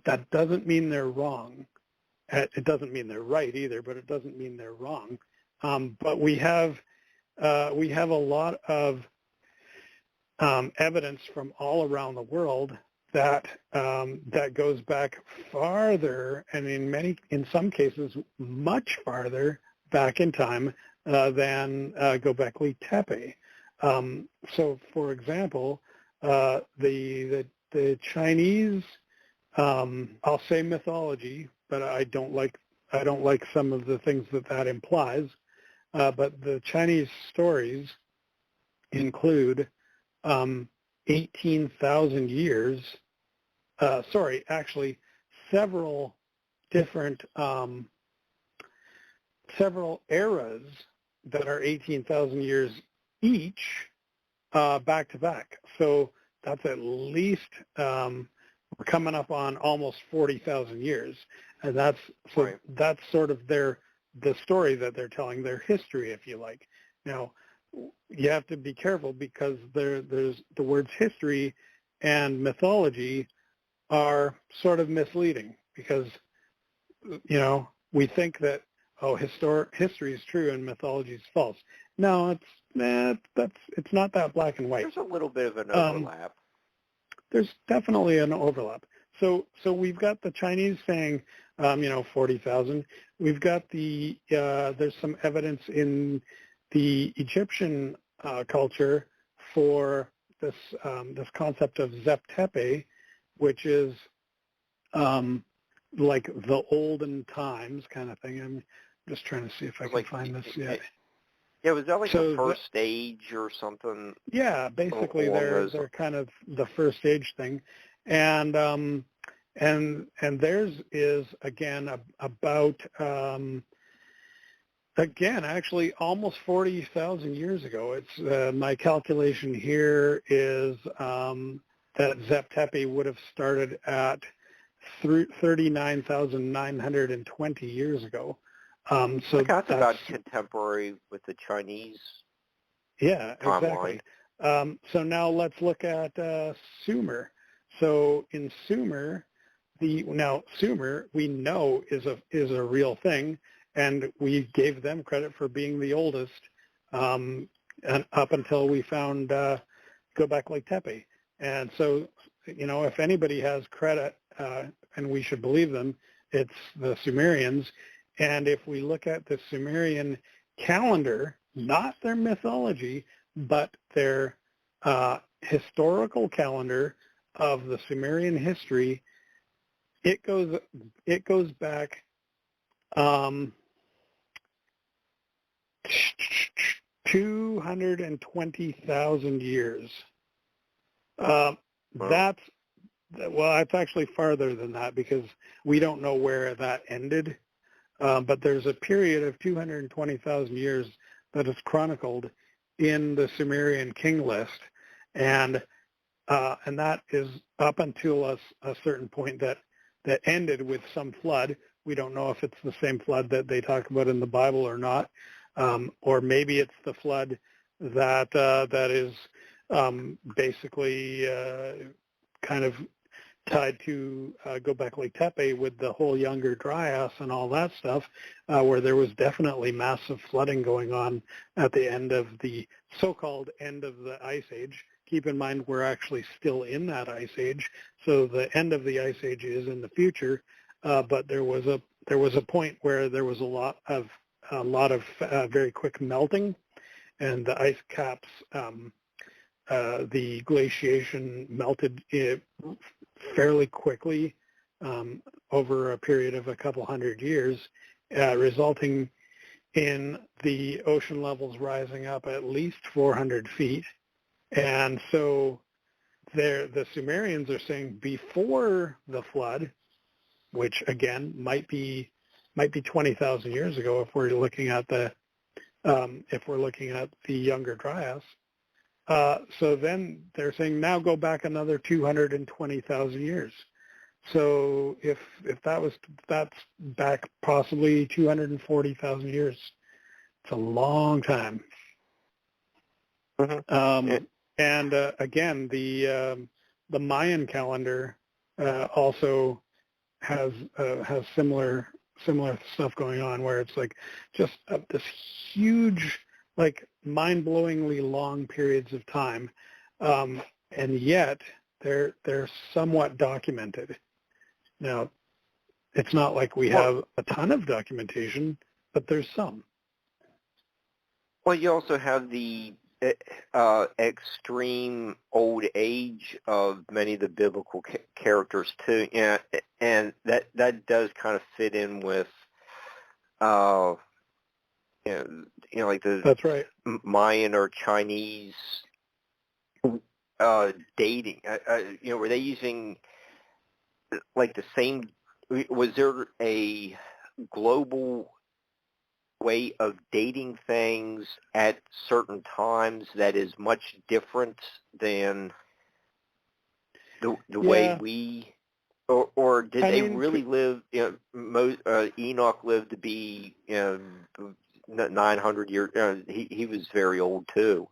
That doesn't mean they're wrong. It doesn't mean they're right either, but it doesn't mean they're wrong. But we have a lot of evidence from all around the world that goes back farther, and in some cases much farther back in time than Göbekli Tepe. So, for example, the Chinese, I'll say mythology, but I don't like some of the things that implies. But the Chinese stories include 18,000 years. Several different, several eras that are 18,000 years each, back to back. So that's at least, we're coming up on almost 40,000 years. And that's sort of the story that they're telling, their history, if you like. Now, you have to be careful because there's the words history and mythology are sort of misleading because, we think that, history is true and mythology is false. No, it's not that black and white. There's a little bit of an overlap. There's definitely an overlap. So we've got the Chinese saying, 40,000. We've got there's some evidence in the Egyptian culture for this concept of Zep-Tepe, which is like the olden times kind of thing. I'm just trying to see if I can find this yet. Yeah, was that like the first stage or something? Yeah, basically they're kind of the first stage thing, and theirs is again about actually almost 40,000 years ago. It's my calculation here is that Zep-Tepe would have started at 39,920 years ago. So that's about contemporary with the Chinese. Yeah, timeline. Exactly. So now let's look at Sumer. So in Sumer, Sumer we know is a real thing, and we gave them credit for being the oldest, and up until we found Göbekli Tepe. And so, if anybody has credit, and we should believe them, it's the Sumerians. And if we look at the Sumerian calendar, not their mythology, but their historical calendar of the Sumerian history, it goes back 220,000 years. It's actually farther than that because we don't know where that ended. But there's a period of 220,000 years that is chronicled in the Sumerian king list, and that is up until a certain point that ended with some flood. We don't know if it's the same flood that they talk about in the Bible or not, or maybe it's the flood that is basically kind of tied to Göbekli Tepe with the whole Younger Dryas and all that stuff, where there was definitely massive flooding going on at the end of the so-called end of the Ice Age. Keep in mind we're actually still in that Ice Age, so the end of the Ice Age is in the future. But there was a point where there was a lot of very quick melting, and the ice caps, the glaciation melted fairly quickly over a period of a couple hundred years, resulting in the ocean levels rising up at least 400 feet. And so the Sumerians are saying before the flood, which again might be 20,000 years ago if we're looking at the Younger Dryas. So then they're saying now go back another 220,000 years. So if that's back possibly 240,000 years. It's a long time. Mm-hmm. And again, the Mayan calendar also has similar stuff going on, where it's like just this huge, like mind-blowingly long periods of time, and yet they're somewhat documented. Now, it's not like we have a ton of documentation, but there's some. Well, you also have the extreme old age of many of the biblical characters too, and that does kind of fit in with, like the That's right. Mayan or Chinese dating. Were they using like the same? Was there a global way of dating things at certain times that is much different than the way we, or did they really live? Enoch lived to be 900 years. He was very old too.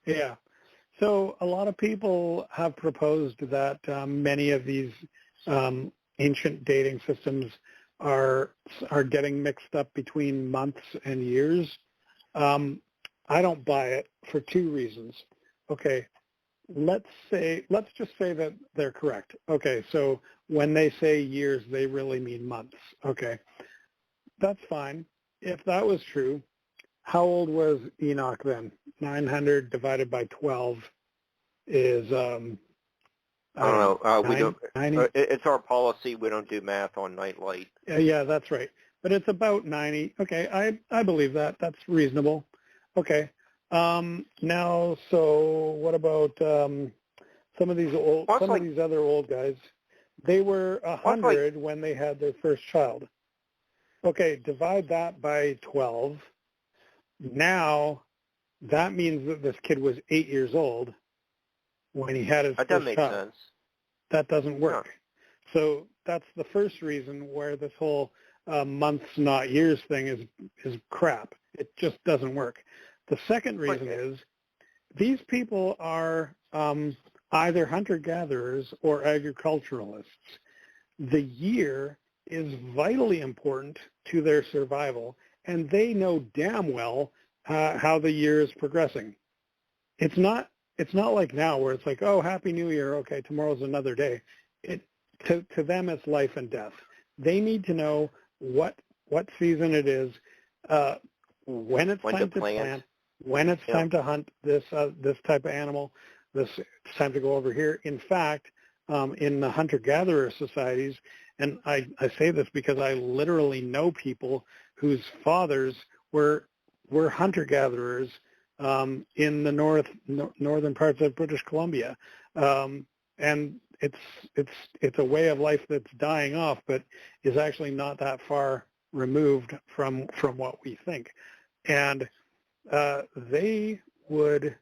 Yeah. So a lot of people have proposed that many of these ancient dating systems are getting mixed up between months and years. I don't buy it for two reasons. Okay, let's just say that they're correct. Okay, so when they say years, they really mean months. Okay, that's fine. If that was true, how old was Enoch then? 900 divided by 12 is, I don't know. We don't. 90? It's our policy. We don't do math on nightlight. Yeah, that's right. But it's about 90. Okay, I believe that. That's reasonable. Okay. Now, so what about some of these other old guys? They were 100 when they had their first child. Okay, divide that by 12. Now, that means that this kid was 8 years old when he had his first child. That doesn't make sense. That doesn't work. No. So that's the first reason where this whole months, not years thing is crap. It just doesn't work. The second reason is these people are either hunter-gatherers or agriculturalists. The year is vitally important to their survival, and they know damn well how the year is progressing. It's not like now where it's like, oh, Happy New Year, okay, tomorrow's another day. To them, it's life and death. They need to know what season it is, when it's time to plant, when it's time to hunt this type of animal, it's time to go over here. In fact, in the hunter-gatherer societies, and I say this because I literally know people whose fathers were hunter-gatherers in the northern parts of British Columbia, and it's a way of life that's dying off, but is actually not that far removed from what we think. And they were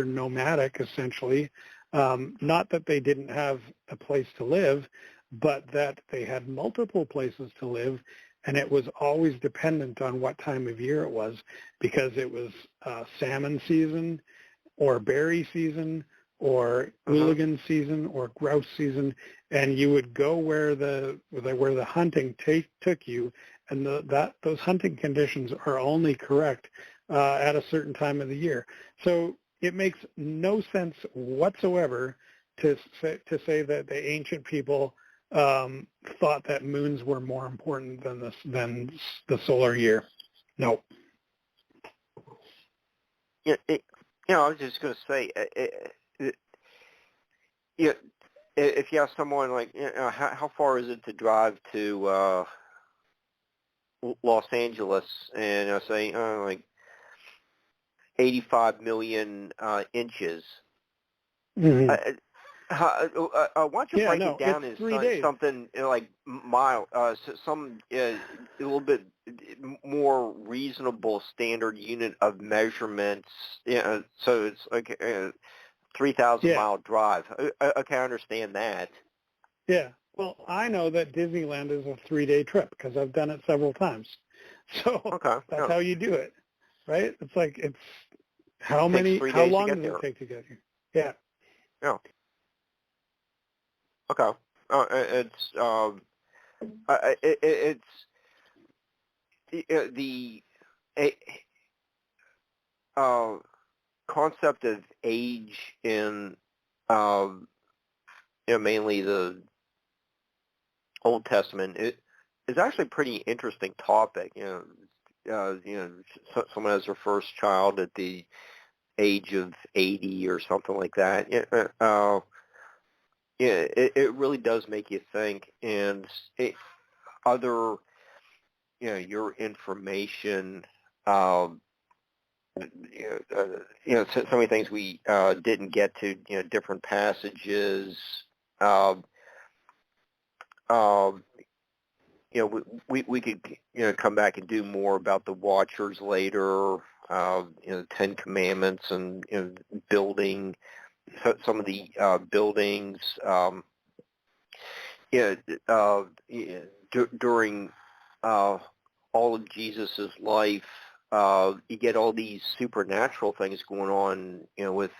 nomadic essentially. Not that they didn't have a place to live, but that they had multiple places to live, and it was always dependent on what time of year it was, because it was salmon season or berry season or hooligan season or grouse season, and you would go where the hunting took you, and those hunting conditions are only correct at a certain time of the year. So it makes no sense whatsoever to say that the ancient people thought that moons were more important than the solar year. No. Yeah, I was just going to say, if you have someone like, how far is it to drive to Los Angeles, and say like 85 million inches? Mm-hmm. Why don't you break it down as something like mile, some a little bit more reasonable standard unit of measurements? So it's like 3,000 mile drive. Okay, I understand that. Yeah. Well, I know that Disneyland is a 3-day trip because I've done it several times. So that's how you do it, right? It's like how long does it take to get here? Yeah. Yeah. Okay. It's the concept of age in mainly the Old Testament. It is actually a pretty interesting topic. Someone has their first child at the age of 80 or something like that. It really does make you think. And your information, so many things we didn't get to, different passages. We could come back and do more about the Watchers later. The Ten Commandments and building some of the buildings. During all of Jesus's life, you get all these supernatural things going on, with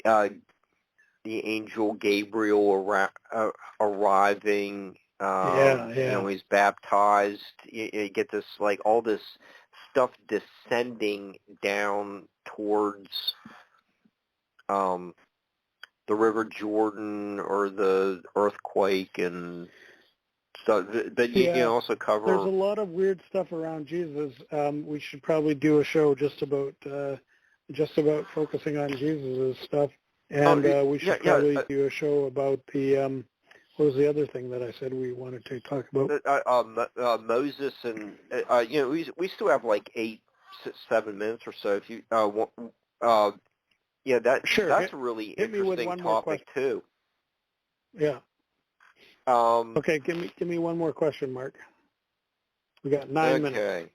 the angel Gabriel arriving. He's baptized. You get this, like, all this stuff descending down towards the River Jordan or the earthquake and stuff. But you also cover. There's a lot of weird stuff around Jesus. We should probably do a show just about focusing on Jesus' stuff. And we should probably do a show about the, what was the other thing that I said we wanted to talk about? Moses and, we still have like 7 minutes or so. If you want, that's a really interesting topic too. Yeah. Okay, give me one more question, Mark. We got 9 minutes.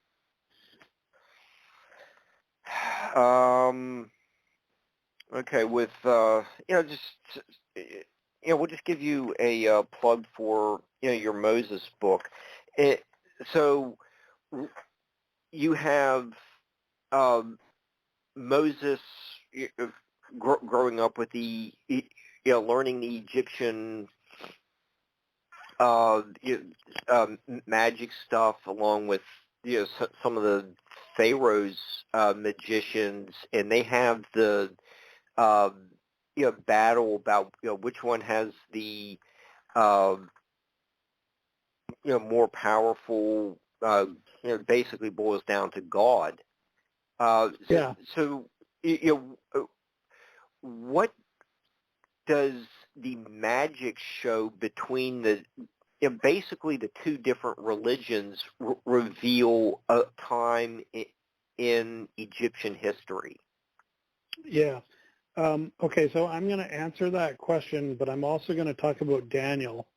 Okay, with we'll just give you a plug for your Moses book. So you have Moses growing up with the learning the Egyptian magic stuff, along with some of the Pharaoh's magicians, and they have the battle about which one has the more powerful. Basically boils down to God. So what does the magic show between the basically the two different religions reveal a time in Egyptian history? Yeah. Okay, so I'm going to answer that question, but I'm also going to talk about Daniel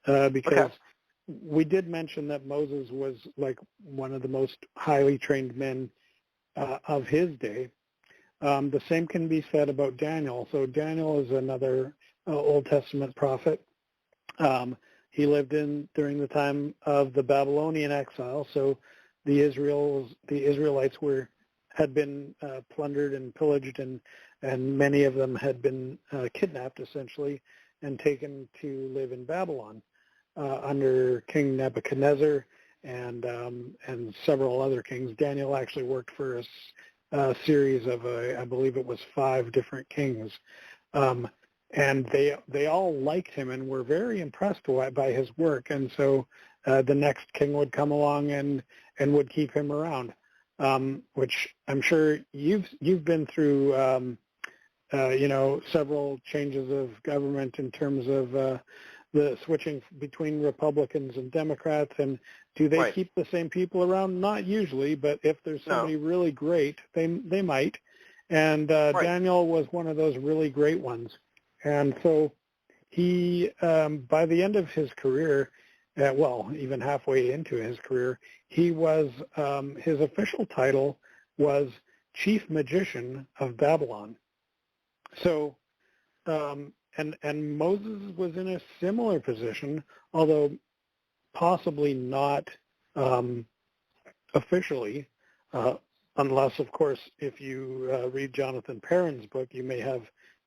because we did mention that Moses was like one of the most highly trained men of his day. The same can be said about Daniel. So Daniel is another Old Testament prophet. He lived during the time of the Babylonian exile. So the Israelites had been plundered and pillaged, and many of them had been kidnapped essentially and taken to live in Babylon under King Nebuchadnezzar and several other kings. Daniel actually worked for a series of, I believe it was 5 different kings. And they all liked him and were very impressed by his work. And so the next king would come along and would keep him around, which I'm sure you've been through, several changes of government in terms of the switching between Republicans and Democrats. And do they keep the same people around? Not usually, but if there's somebody really great, they might. And Daniel was one of those really great ones. And so he, by the end of his career, even halfway into his career, he was, his official title was Chief Magician of Babylon. So, and Moses was in a similar position, although possibly not officially, unless, of course, if you read Jonathan Perrin's book, you may have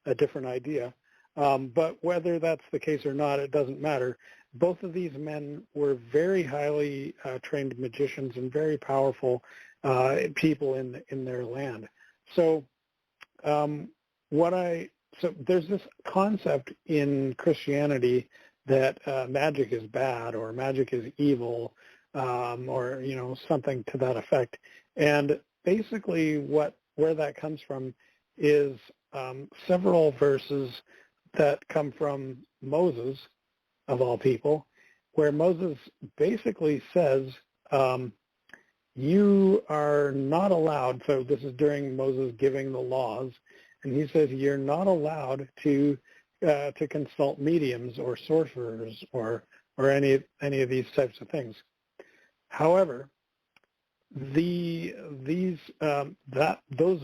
a different idea. But whether that's the case or not, it doesn't matter. Both of these men were very highly trained magicians and very powerful people in their land. So there's this concept in Christianity that magic is bad or magic is evil, or something to that effect. And basically where that comes from is several verses that come from Moses, of all people, where Moses basically says, you are not allowed, so this is during Moses giving the laws, and he says you're not allowed to consult mediums or sorcerers or any of these types of things. However, those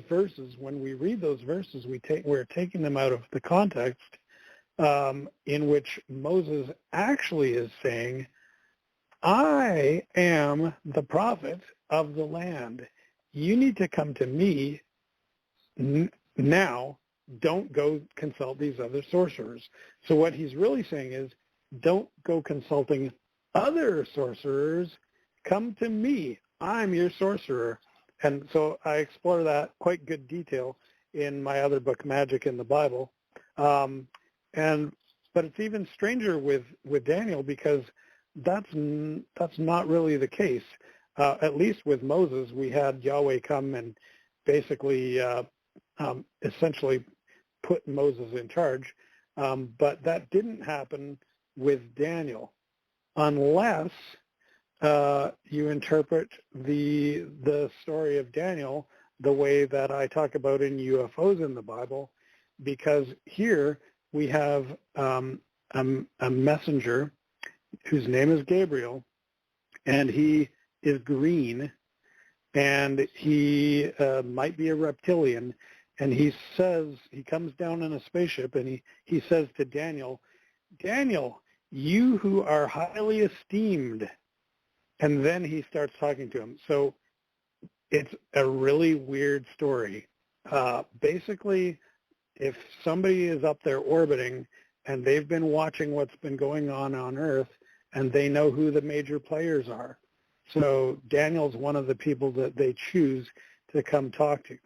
verses, when we read those verses, we're taking them out of the context in which Moses actually is saying, I am the prophet of the land. You need to come to me now. Don't go consult these other sorcerers. So what he's really saying is, don't go consulting other sorcerers. Come to me. I'm your sorcerer. And so I explore that quite good detail in my other book, Magic in the Bible. But it's even stranger with Daniel, because that's not really the case. At least with Moses, we had Yahweh come and basically essentially put Moses in charge. But that didn't happen with Daniel, unless you interpret the story of Daniel the way that I talk about in UFOs in the Bible, because here we have a messenger whose name is Gabriel, and he is green, and he might be a reptilian, and he comes down in a spaceship, and he says to Daniel, Daniel, you who are highly esteemed. And then he starts talking to him. So it's a really weird story. Basically, if somebody is up there orbiting and they've been watching what's been going on Earth, and they know who the major players are. So Daniel's one of the people that they choose to come talk to.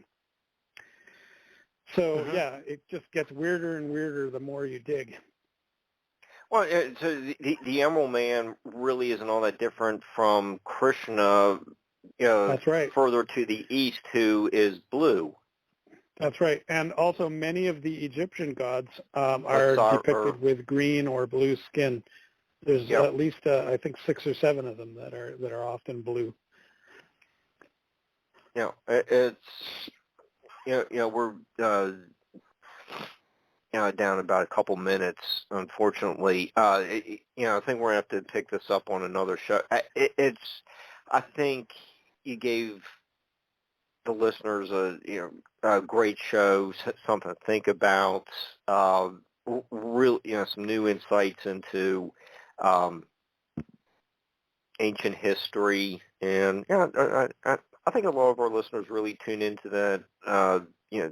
So, yeah, it just gets weirder and weirder the more you dig. Well, so the Emerald Man really isn't all that different from Krishna, That's right. Further to the east, who is blue. That's right. And also many of the Egyptian gods are depicted with green or blue skin. There's at least, I think, 6 or 7 of them that are often blue. It's, we're down about a couple minutes, unfortunately. I think we're going to have to pick this up on another show. I think you gave the listeners a great show, something to think about, really, some new insights into ancient history. And I think a lot of our listeners really tune into that,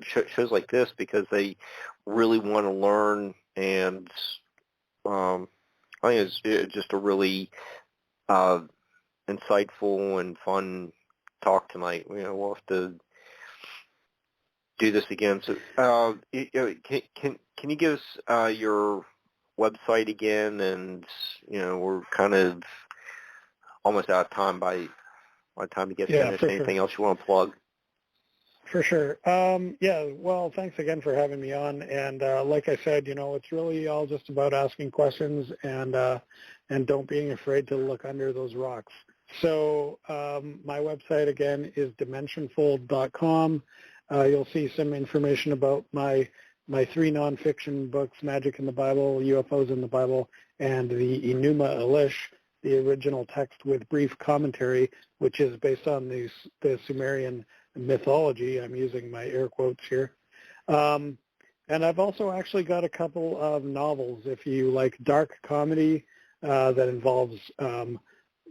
shows like this, because they really want to learn, and I think it's just a really insightful and fun talk tonight. We'll have to do this again. So, can you give us your website again? And we're kind of almost out of time by the time we get finished. Anything else you want to plug? For sure. Well, thanks again for having me on. And like I said, it's really all just about asking questions and don't being afraid to look under those rocks. So my website, again, is Dimensionfold.com. You'll see some information about my 3 nonfiction books, Magic in the Bible, UFOs in the Bible, and the Enuma Elish, the original text with brief commentary, which is based on the Sumerian mythology. I'm using my air quotes here. And I've also actually got a couple of novels. If you like dark comedy that involves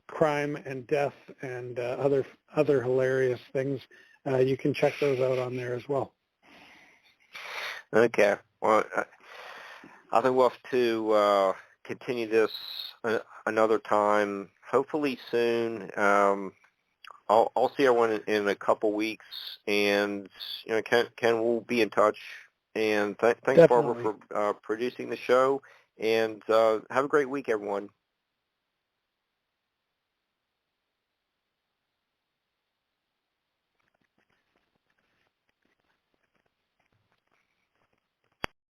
crime and death and other hilarious things, you can check those out on there as well. Okay. Well, I think we'll have to continue this another time, hopefully soon. I'll see everyone in a couple weeks, and Ken will be in touch. And thanks, Barbara, for producing the show. And have a great week, everyone.